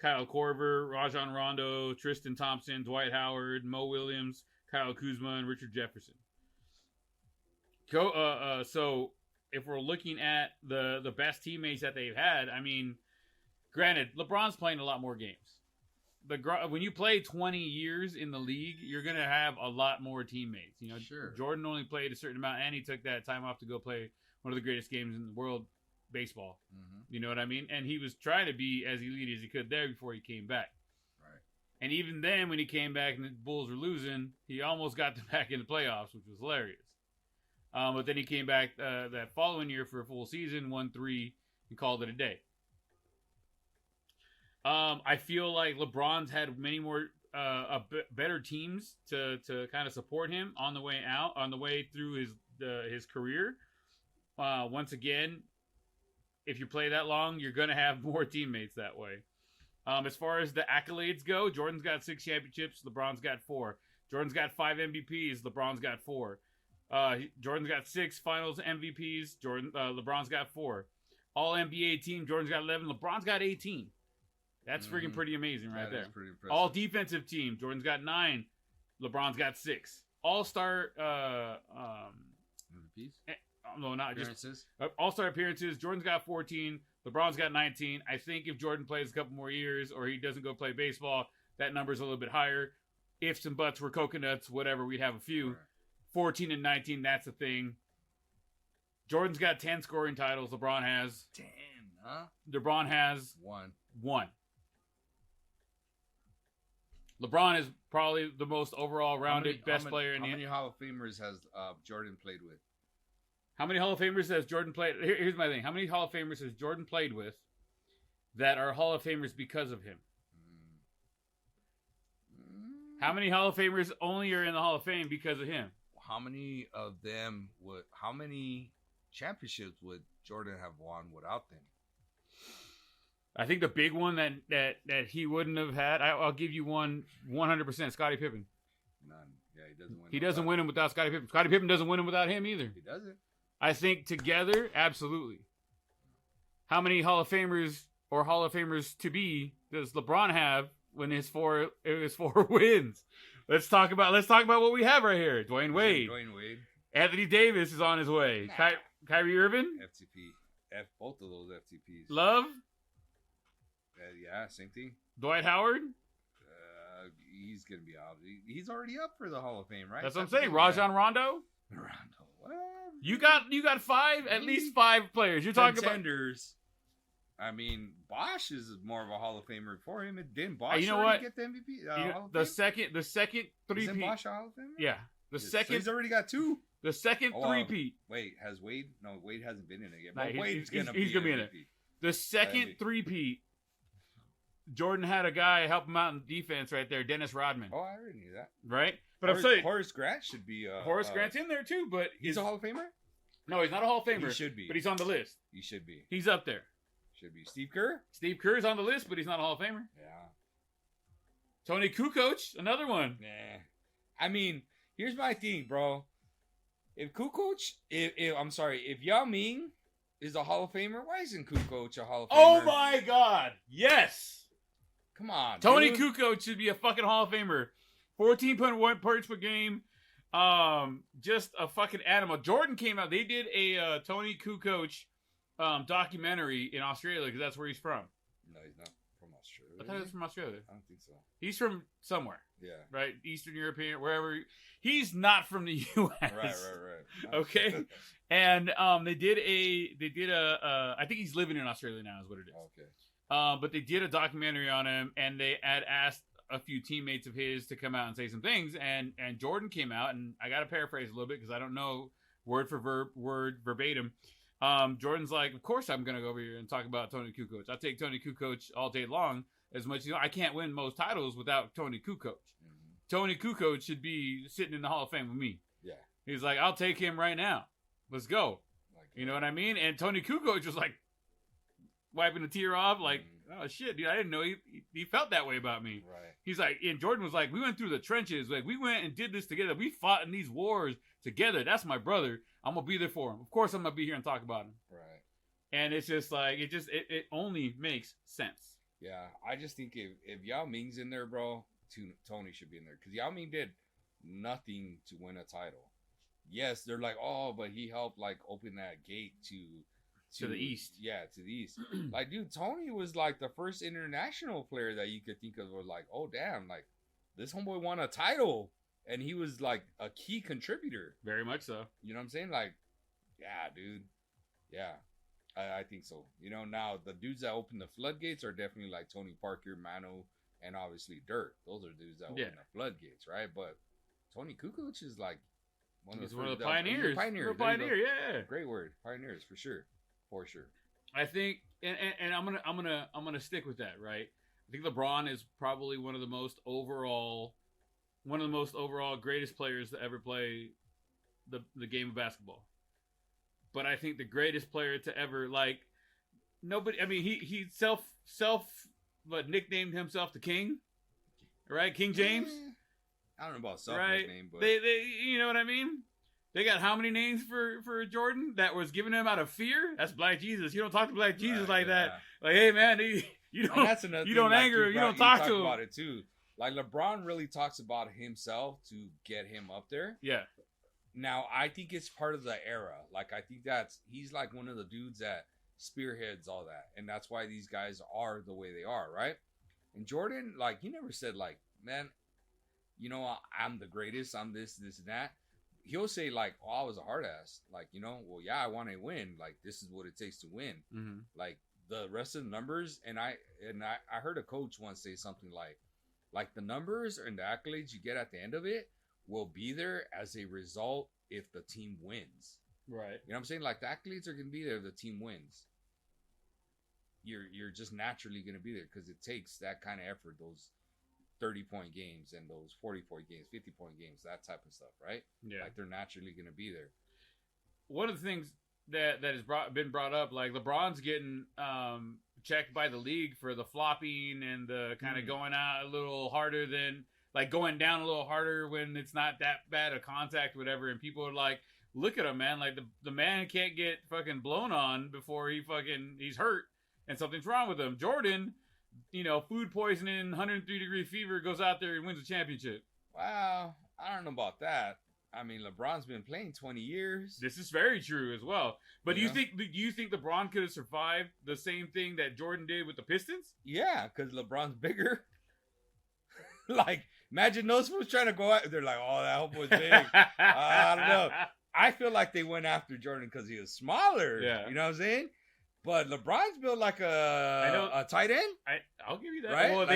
Kyle Korver, Rajon Rondo, Tristan Thompson, Dwight Howard, Mo Williams, Kyle Kuzma, and Richard Jefferson. So if we're looking at the best teammates that they've had, I mean, granted, LeBron's playing a lot more games. When you play 20 years in the league, you're going to have a lot more teammates. You know, Sure. Jordan only played a certain amount, and he took that time off to go play one of the greatest games in the world, baseball. Mm-hmm. You know what I mean? And he was trying to be as elite as he could there before he came back. Right. And even then, when he came back and the Bulls were losing, he almost got them back in the playoffs, which was hilarious. But then he came back that following year for a full season, won 3, and called it a day. I feel like LeBron's had many more better teams to kind of support him on the way through his career. Once again, if you play that long, you're going to have more teammates that way. As far as the accolades go, Jordan's got 6 championships, LeBron's got 4. Jordan's got 5 MVPs, LeBron's got 4. Jordan's got 6 finals MVPs, LeBron's got 4. All NBA team, Jordan's got 11, LeBron's got 18. That's freaking pretty amazing right there. Pretty impressive. All defensive team, Jordan's got 9, LeBron's got 6. All-star MVPs? no, not Appearances? just all-star appearances, Jordan's got 14, LeBron's got 19. I think if Jordan plays a couple more years or he doesn't go play baseball, that number's a little bit higher. Ifs and buts were coconuts, whatever, we'd have a few. Right. 14 and 19, that's the thing. Jordan's got 10 scoring titles. LeBron has 10, huh? LeBron has 1. LeBron is probably the most overall rounded best player in the How many Hall of Famers has Jordan played with? How many Hall of Famers has Jordan played? Here's my thing. How many Hall of Famers has Jordan played with that are Hall of Famers because of him? How many Hall of Famers only are in the Hall of Fame because of him? How many of them how many championships would Jordan have won without them? I think the big one that he wouldn't have had, I'll give you one 100%, Scottie Pippen. None. Yeah, he doesn't win. He doesn't win them without Scottie Pippen. Scottie Pippen doesn't win them without him either. He doesn't. I think together, absolutely. How many Hall of Famers or Hall of Famers to be does LeBron have when his four wins? Let's talk about what we have right here. Dwayne Wade. Anthony Davis is on his way. Nah. Kyrie Irving. FTP. Both of those FTPs. Love. Yeah, same thing. Dwight Howard. He's gonna be out. He's already up for the Hall of Fame, right? That's what I'm saying. Rajon Rondo. What? You got 5, at least 5 players. You're talking contenders. I mean, Bosh is more of a Hall of Famer for him. Didn't Bosh you know what? get the MVP? Hall of the Fame? second three-peat. Isn't Bosh a Hall of Famer? Yeah. So he's already got 2. The second three-peat. Wait, has Wade? No, Wade hasn't been in it yet. Nah, But Wade's he's gonna gonna be in MVP. it. The second three-peat. Jordan had a guy help him out in defense right there, Dennis Rodman. Oh, I already knew that. Right? But I'm saying Horace Grant should be. Horace Grant's in there too, but he's a Hall of Famer. No, he's not a Hall of Famer. He should be, but he's on the list. He should be. He's up there. Should be. Steve Kerr. Steve Kerr's on the list, but he's not a Hall of Famer. Yeah. Tony Kukoc, another one. Nah. I mean, here's my thing, bro. If Kukoc, if Yao Ming is a Hall of Famer, why isn't Kukoc a Hall of Famer? Oh my God! Yes. Come on, Tony dude. Kukoc should be a fucking Hall of Famer. 14.1 points per game. Just a fucking animal. Jordan came out. They did a Tony Kukoc documentary in Australia because that's where he's from. No, he's not from Australia. I thought he was from Australia. I don't think so. He's from somewhere. Yeah. Right, Eastern European, wherever. He's not from the U.S. Right. Okay, and they did a. I think he's living in Australia now, is what it is. Okay. But they did a documentary on him, and they had asked a few teammates of his to come out and say some things, and Jordan came out, and I got to paraphrase a little bit because I don't know word for word verbatim. Jordan's like, of course I'm gonna go over here and talk about Tony Kukoc. I'll take Tony Kukoc all day long. As much as I can't win most titles without Tony Kukoc. Mm-hmm. Tony Kukoc should be sitting in the Hall of Fame with me. Yeah. He's like, I'll take him right now. Let's go. You know what I mean? And Tony Kukoc was like wiping a tear off, like, oh shit, dude, I didn't know he felt that way about me. Right. He's like, and Jordan was like, we went through the trenches, like we went and did this together. We fought in these wars together. That's my brother. I'm gonna be there for him. Of course, I'm gonna be here and talk about him. Right. And it's just like it only makes sense. Yeah, I just think if Yao Ming's in there, bro, Tony should be in there because Yao Ming did nothing to win a title. Yes, they're like, oh, but he helped like open that gate to the east. Yeah, to the east. Like, dude, Tony was like the first international player that you could think of was like, oh damn, like this homeboy won a title, and he was like a key contributor. Very much so. You know what I'm saying? Like, yeah, dude. Yeah. I think so. You know, now the dudes that open the floodgates are definitely like Tony Parker, Mano, and obviously Dirt. Those are dudes that open the floodgates, right? But Tony Kukoc is like one of the pioneers. He's a pioneer, yeah. Great word, pioneers for sure. I think, and I'm gonna stick with that, right? I think LeBron is probably one of the most overall greatest players to ever play the game of basketball. But I think the greatest player to ever, like, nobody. I mean, he nicknamed himself the King, right? King James. I don't know about nickname, but they you know what I mean. They got how many names for Jordan that was given him out of fear? That's Black Jesus. You don't talk to Black Jesus like that. Like, hey man, you don't anger him. You don't talk to him about it too. Like LeBron really talks about himself to get him up there. Yeah. Now, I think it's part of the era. Like, I think he's like one of the dudes that spearheads all that. And that's why these guys are the way they are, right? And Jordan, like, he never said, like, man, you know, I'm the greatest. I'm this, and that. He'll say, like, oh, I was a hard ass. Like, you know, well, yeah, I want to win. Like, this is what it takes to win. Mm-hmm. Like, the rest of the numbers. And I heard a coach once say something like the numbers and the accolades you get at the end of it will be there as a result if the team wins. Right. You know what I'm saying? Like, the accolades are going to be there if the team wins. You're just naturally going to be there because it takes that kind of effort, those 30-point games and those 40-point games, 50-point games, that type of stuff, right? Yeah. Like, they're naturally going to be there. One of the things that has been brought up, like LeBron's getting checked by the league for the flopping and the kind of going out a little harder than... like going down a little harder when it's not that bad of contact, whatever. And people are like, look at him, man. Like the man can't get fucking blown on before he's hurt and something's wrong with him. Jordan, you know, food poisoning, 103-degree fever, goes out there and wins a championship. Wow. I don't know about that. I mean, LeBron's been playing 20 years. This is very true as well. But do you think LeBron could have survived the same thing that Jordan did with the Pistons? Yeah, because LeBron's bigger. Like, imagine those fools trying to go out. They're like, oh, that homeboy's big. I don't know. I feel like they went after Jordan because he was smaller. Yeah. You know what I'm saying? But LeBron's built like a tight end. I'll give you that. Right? Well, like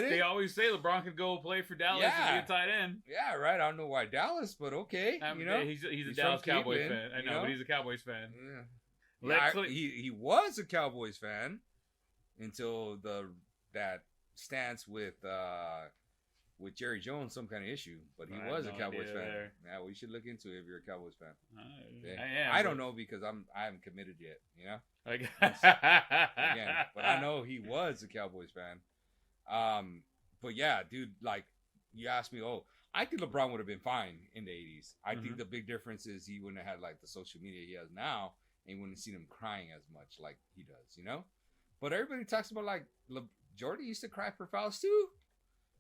they always say LeBron could go play for Dallas and be a tight end. Yeah, right. I don't know why Dallas, but okay. You know, he's a Dallas Cowboys fan. I know, but he's a Cowboys fan. Yeah. He was a Cowboys fan until that stance with Jerry Jones, some kind of issue, but he was a Cowboys fan. Yeah, we should look into it if you're a Cowboys fan. I don't know because I haven't committed yet. You know, again, but I know he was a Cowboys fan. But yeah, dude, like you asked me, I think LeBron would have been fine in the 80s. I think the big difference is he wouldn't have had like the social media he has now, and you wouldn't have seen him crying as much like he does. You know, but everybody talks about like Jordan used to cry for fouls too.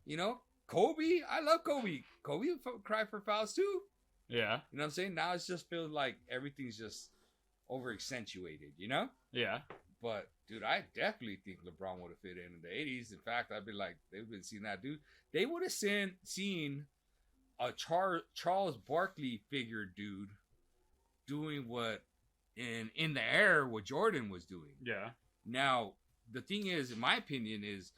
You know. Kobe, I love Kobe. Kobe cried for fouls too. Yeah. You know what I'm saying? Now it just feels like everything's just over accentuated, you know? Yeah. But dude, I definitely think LeBron would have fit in the '80s. In fact, I'd be like, they've been seeing that dude. They would have seen a Charles Barkley figure dude doing what in the air what Jordan was doing. Yeah. Now the thing is, in my opinion, is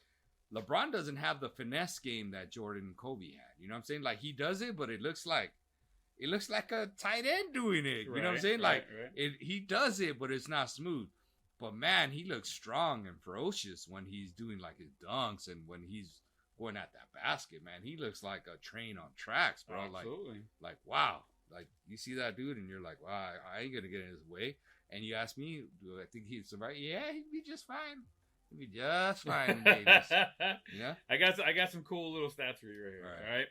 LeBron doesn't have the finesse game that Jordan and Kobe had. You know what I'm saying? Like he does it, but it looks like a tight end doing it. You know what I'm saying? Like he does it, but it's not smooth. But man, he looks strong and ferocious when he's doing like his dunks and when he's going at that basket. Man, he looks like a train on tracks, bro. Absolutely. Like wow. Like you see that dude and you're like, wow, I ain't gonna get in his way. And you ask me, do I think he'd survive? Yeah, he'd be just fine. He'd be just fine, babies. Yeah. I got some cool little stats for you right here. All right.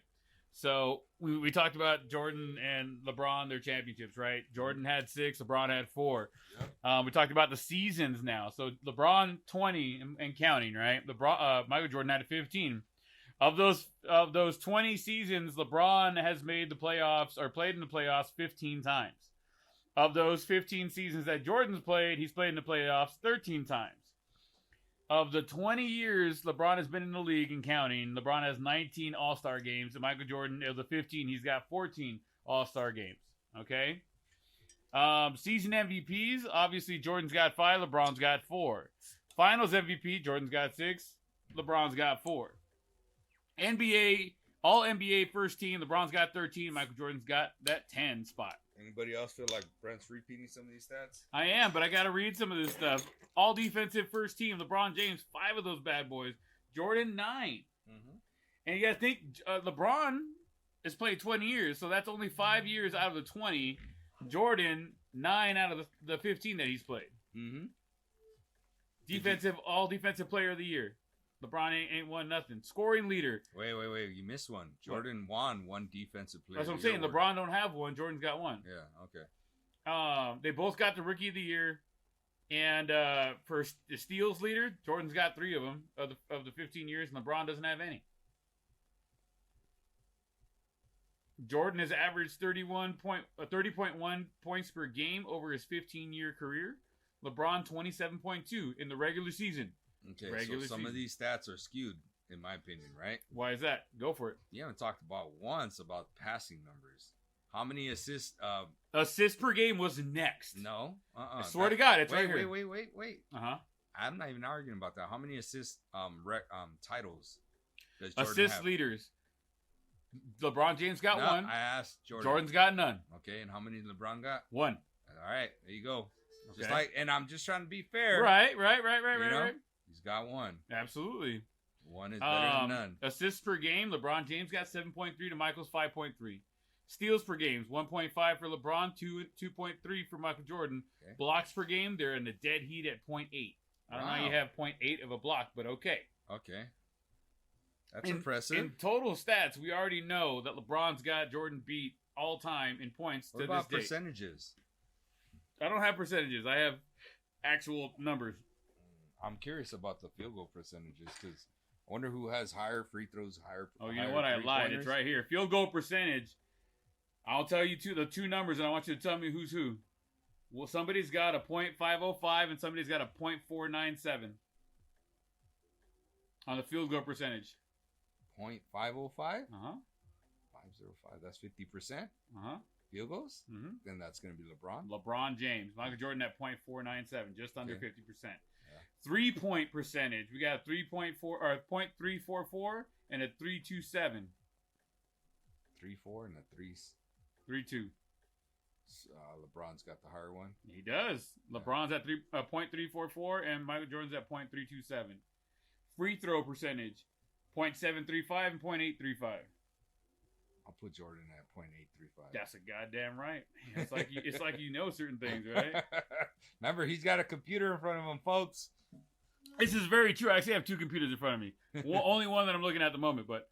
So we talked about Jordan and LeBron, their championships, right? Jordan had 6, LeBron had 4. Yep. We talked about the seasons now. So LeBron 20 and counting, right? Michael Jordan had 15. Of those 20 seasons, LeBron has made the playoffs or played in the playoffs 15 times. Of those 15 seasons that Jordan's played, he's played in the playoffs 13 times. Of the 20 years LeBron has been in the league and counting, LeBron has 19 All-Star games. And Michael Jordan, of the 15, he's got 14 All-Star games. Okay? Season MVPs, obviously Jordan's got 5, LeBron's got 4. Finals MVP, Jordan's got 6, LeBron's got 4. NBA, all NBA first team, LeBron's got 13, Michael Jordan's got that 10 spot. Anybody else feel like Brent's repeating some of these stats? I am, but I got to read some of this stuff. All defensive first team, LeBron James, 5 of those bad boys. Jordan, 9. Mm-hmm. And you got to think, LeBron has played 20 years, so that's only 5 years out of the 20. Jordan, 9 out of the 15 that he's played. Mm-hmm. All defensive player of the year. LeBron ain't won nothing. Scoring leader. Wait. You missed one. Jordan won one defensive player. That's what I'm saying. LeBron don't have one. Jordan's got one. Yeah, okay. They both got the rookie of the year. And for the steals leader, Jordan's got 3 of them of the 15 years, and LeBron doesn't have any. Jordan has averaged 30.1 points per game over his 15-year career. LeBron 27.2 in the regular season. Okay, so some of these stats are skewed, in my opinion, right? Why is that? Go for it. You haven't talked about passing numbers. How many assists? Assists per game was next. No. I swear to God, it's right here. Wait. I'm not even arguing about that. How many assist titles does Jordan assist have? Leaders. LeBron James got 1. I asked Jordan. Jordan's got none. Okay, and how many did LeBron got? 1. All right, there you go. Okay. Just like, and I'm just trying to be fair. Right. He's got 1. Absolutely. 1 is better than none. Assists per game, LeBron James got 7.3 to Michael's 5.3. Steals per game, 1.5 for LeBron, 2.3 for Michael Jordan. Okay. Blocks per game, they're in the dead heat at 0.8. I don't know how you have 0.8 of a block, but okay. Okay. That's impressive. In total stats, we already know that LeBron's got Jordan beat all time in points to this date. What about percentages? I don't have percentages. I have actual numbers. I'm curious about the field goal percentages because I wonder who has higher free throws, higher. Oh, you know what? I lied. It's right here. Field goal percentage. I'll tell you the 2 numbers, and I want you to tell me who's who. Well, somebody's got a .505 and somebody's got a .497 on the field goal percentage. .505? 505. That's 50%. Field goals. Then that's going to be LeBron. LeBron James. Michael Jordan at .497, just under 50%. Yeah. 3-point percentage. We got a 3.4 or .344 and a 3.27. 3.4 and a 3.2. LeBron's got the higher one. He does. LeBron's at .344 and Michael Jordan's at .327. Free throw percentage, .735 and .835. I'll put Jordan at .835. That's a goddamn right. Man, it's like you know certain things, right? Remember, he's got a computer in front of him, folks. This is very true. I actually have 2 computers in front of me. Only one that I'm looking at the moment, but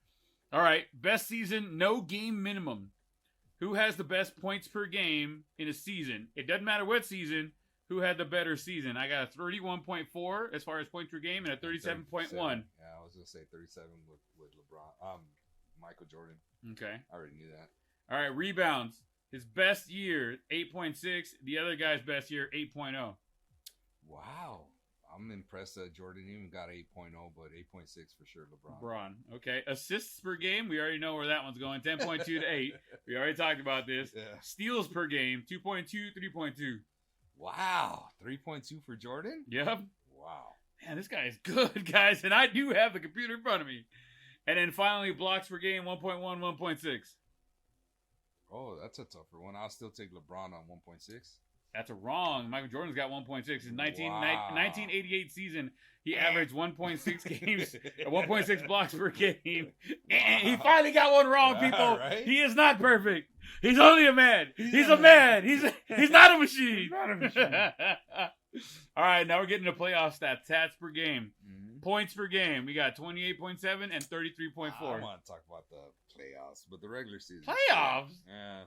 all right. Best season, no game minimum. Who has the best points per game in a season? It doesn't matter what season. Who had the better season? I got a 31.4 as far as points per game and a 37.1. Yeah, I was gonna say 37 with LeBron. Michael Jordan. Okay. I already knew that. All right, rebounds. His best year, 8.6. The other guy's best year, 8.0. Wow. I'm impressed that Jordan even got 8.0, but 8.6 for sure. LeBron. Okay. Assists per game. We already know where that one's going. 10.2 to 8. We already talked about this. Yeah. Steals per game. 2.2, 3.2. Wow. 3.2 for Jordan? Yep. Wow. Man, this guy is good, guys. And I do have the computer in front of me. And then finally, blocks per game. 1.1, 1.6. Oh, that's a tougher one. I'll still take LeBron on 1.6. That's a wrong. Michael Jordan's got 1.6. His 1988 season, he averaged 1.6 games, 1.6 blocks per game. He finally got one wrong, people. Right? He is not perfect. He's only a man. He's a man. He's not a machine. Not a machine. All right, now we're getting to playoff stats. Stats per game. Mm-hmm. Points per game. We got 28.7 and 33.4. I want to talk about the playoffs, but the regular season. Playoffs? Yeah,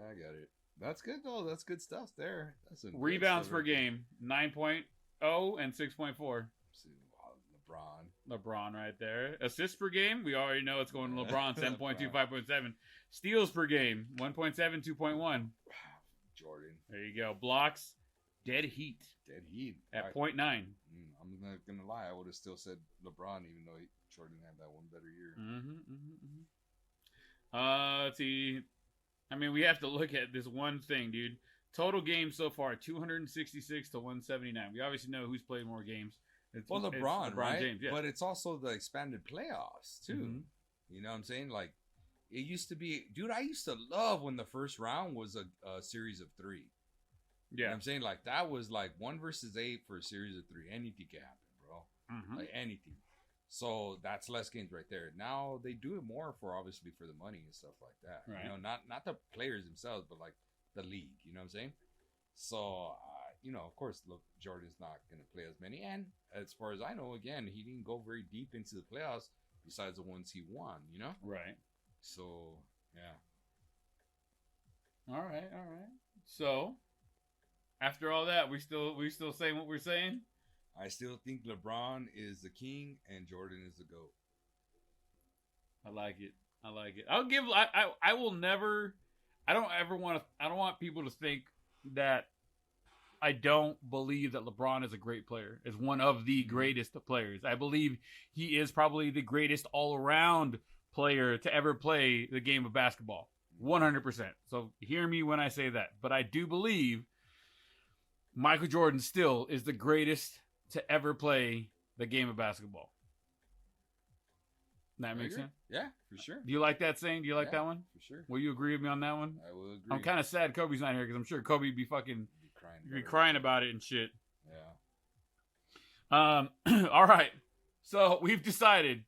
I get it. That's good, though. That's good stuff there. That's a Rebounds per game. 9.0 and 6.4. LeBron right there. Assists per game. We already know it's going to LeBron. 7.2, 5.7. Steals per game. 1.7, 2.1. Jordan. There you go. Blocks. Dead heat. Dead heat. At 0.9. I'm not going to lie. I would have still said LeBron, even though Jordan had that one better year. Let's see. I mean, we have to look at this one thing, dude. Total games so far, 266 to 179. We obviously know who's played more games. It's LeBron, right? James, yeah. But it's also the expanded playoffs, too. Mm-hmm. You know what I'm saying? Like, it used to be... Dude, I used to love when the first round was a series of 3. Yeah. You know what I'm saying? Like, that was like 1 versus 8 for a series of 3. Anything can happen, bro. Mm-hmm. Like, anything. So that's less games right there. Now they do it more obviously for the money and stuff like that. Right. You know, not the players themselves, but like the league. You know what I'm saying? So, you know, of course, look, Jordan's not going to play as many. And as far as I know, again, he didn't go very deep into the playoffs besides the ones he won, you know? Right. So, yeah. All right. So, after all that, we still saying what we're saying? I still think LeBron is the king and Jordan is the GOAT. I like it. I will never. I don't want people to think that I don't believe that LeBron is a great player. Is one of the greatest players. I believe he is probably the greatest all-around player to ever play the game of basketball. 100%. So hear me when I say that. But I do believe Michael Jordan still is the greatest to ever play the game of basketball. That makes sense? Yeah, for sure. Do you like that saying? Do you like that one? For sure. Will you agree with me on that one? I will agree. I'm kind of sad Kobe's not here because I'm sure Kobe would be fucking crying about it and shit. Yeah. All right. So we've decided,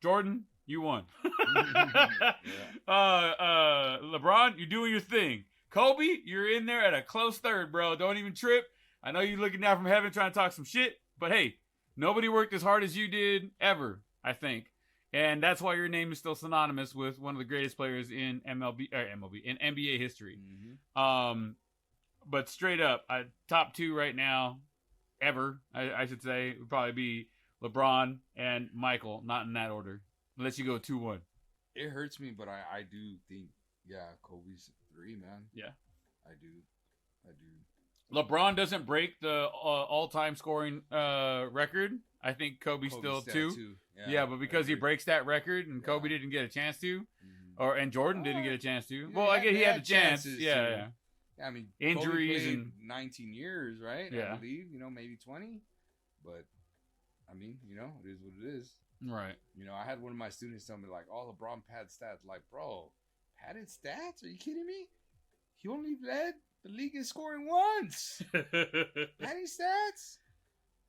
Jordan, you won. LeBron, you're doing your thing. Kobe, you're in there at a close third, bro. Don't even trip. I know you're looking down from heaven trying to talk some shit, but hey, nobody worked as hard as you did ever, I think. And that's why your name is still synonymous with one of the greatest players in in NBA history. Mm-hmm. But straight up, top 2 right now, ever, I should say, would probably be LeBron and Michael, not in that order. Unless you go 2-1. It hurts me, but I do think, Kobe's 3, man. Yeah. I do. LeBron doesn't break the all-time scoring record. I think Kobe's still 2. Yeah, but because he breaks that record and Kobe didn't get a chance to, and Jordan didn't get a chance to. Well, I guess he had the chance. Yeah. I mean, injuries Kobe played and 19 years, right? Yeah. I believe, maybe 20. But I mean, it is what it is. Right. I had one of my students tell me like, "Oh, LeBron padded stats." Like, bro, padded stats? Are you kidding me? He only led the league in scoring once. Padding stats?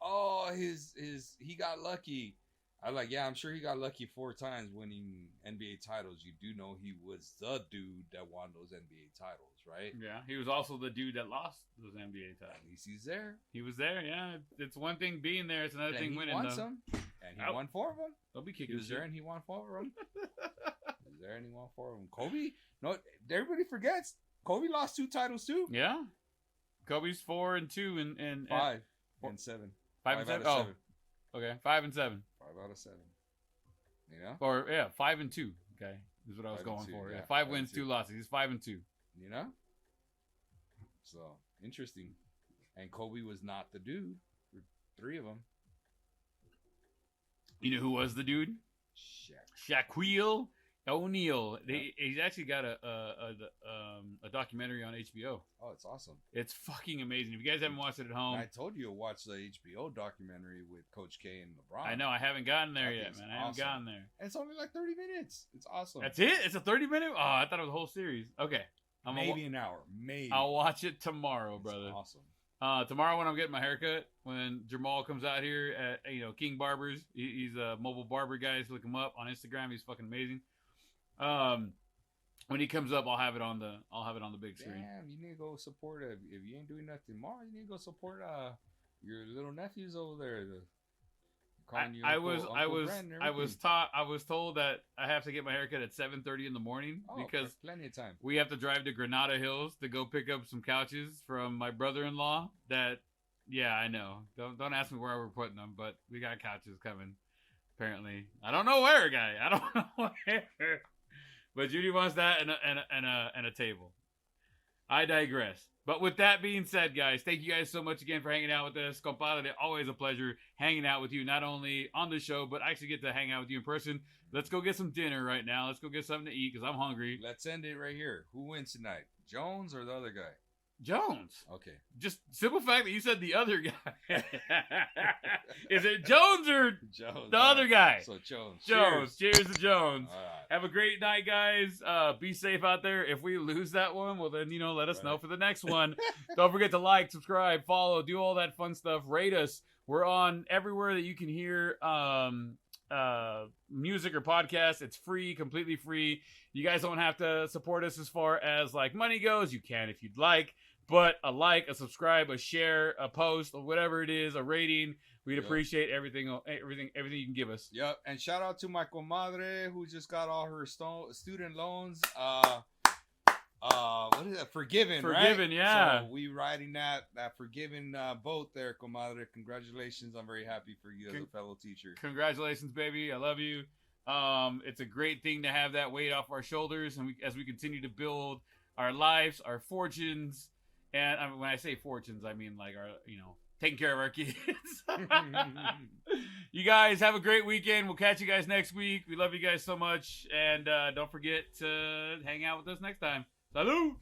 Oh, he got lucky. I'm like, yeah, I'm sure he got lucky 4 times winning NBA titles. You do know he was the dude that won those NBA titles, right? Yeah, he was also the dude that lost those NBA titles. At least he's there. He was there, yeah. It's one thing being there. It's another thing winning, won though. Some, and he won 4 of them. Don't be kicking He was there and he won 4 of them. He was there and he won 4 of them. Kobe, no, everybody forgets. Kobe lost 2 titles, too. Yeah. Kobe's 4 and 2 and 5 and 7. 5 and 7? Oh, okay. 5 and 7. 5 out of 7. Or 5 and 2. Okay, is what I was going for. Yeah, 5 wins, 2 losses. He's 5 and 2. So interesting. And Kobe was not the dude for 3 of them. You know who was the dude? Shaquille O'Neal. He's actually got a documentary on HBO. Oh, it's awesome. It's fucking amazing. If you guys haven't watched it at home, I told you to watch the HBO documentary with Coach K and LeBron. I know. I haven't gotten there yet, man. Awesome. I haven't gotten there. And it's only like 30 minutes. It's awesome. That's it? It's a 30-minute? Oh, I thought it was a whole series. Okay. Maybe an hour. Maybe. I'll watch it tomorrow, brother. Awesome. Tomorrow when I'm getting my haircut, when Jamal comes out here at King Barbers, he's a mobile barber guy. So look him up on Instagram. He's fucking amazing. When he comes up, I'll have it on the big screen. Damn, you need to go support if you ain't doing nothing tomorrow. You need to go support your little nephews over there. I was told that I have to get my haircut at 7:30 in the morning because plenty of time. We have to drive to Granada Hills to go pick up some couches from my brother-in-law. Yeah, I know. Don't ask me where we're putting them, but we got couches coming. Apparently, I don't know where, guy. I don't know where. But Judy wants that and a table. I digress. But with that being said, guys, thank you guys so much again for hanging out with us. Compadre, always a pleasure hanging out with you, not only on the show, but I actually get to hang out with you in person. Let's go get some dinner right now. Let's go get something to eat because I'm hungry. Let's end it right here. Who wins tonight? Jones or the other guy? Jones. Okay. Just simple fact that you said the other guy. Is it Jones or Jones, the other guy? So Jones. Jones. Cheers to Jones. All right. Have a great night, guys. Be safe out there. If we lose that one, well then, let us know for the next one. Don't forget to like, subscribe, follow, do all that fun stuff. Rate us. We're on everywhere that you can hear music or podcasts. It's free, completely free. You guys don't have to support us as far as like money goes. You can if you'd like. But a like, a subscribe, a share, a post, or whatever it is, a rating, we'd appreciate everything you can give us. Yep. And shout out to my comadre who just got all her student loans. What is that? Forgiven, right? Yeah. So we riding that forgiven boat there, comadre. Congratulations. I'm very happy for you as a fellow teacher. Congratulations, baby. I love you. It's a great thing to have that weight off our shoulders, and as we continue to build our lives, our fortunes. And when I say fortunes, I mean like our, taking care of our kids. You guys have a great weekend. We'll catch you guys next week. We love you guys so much. And don't forget to hang out with us next time. Salud!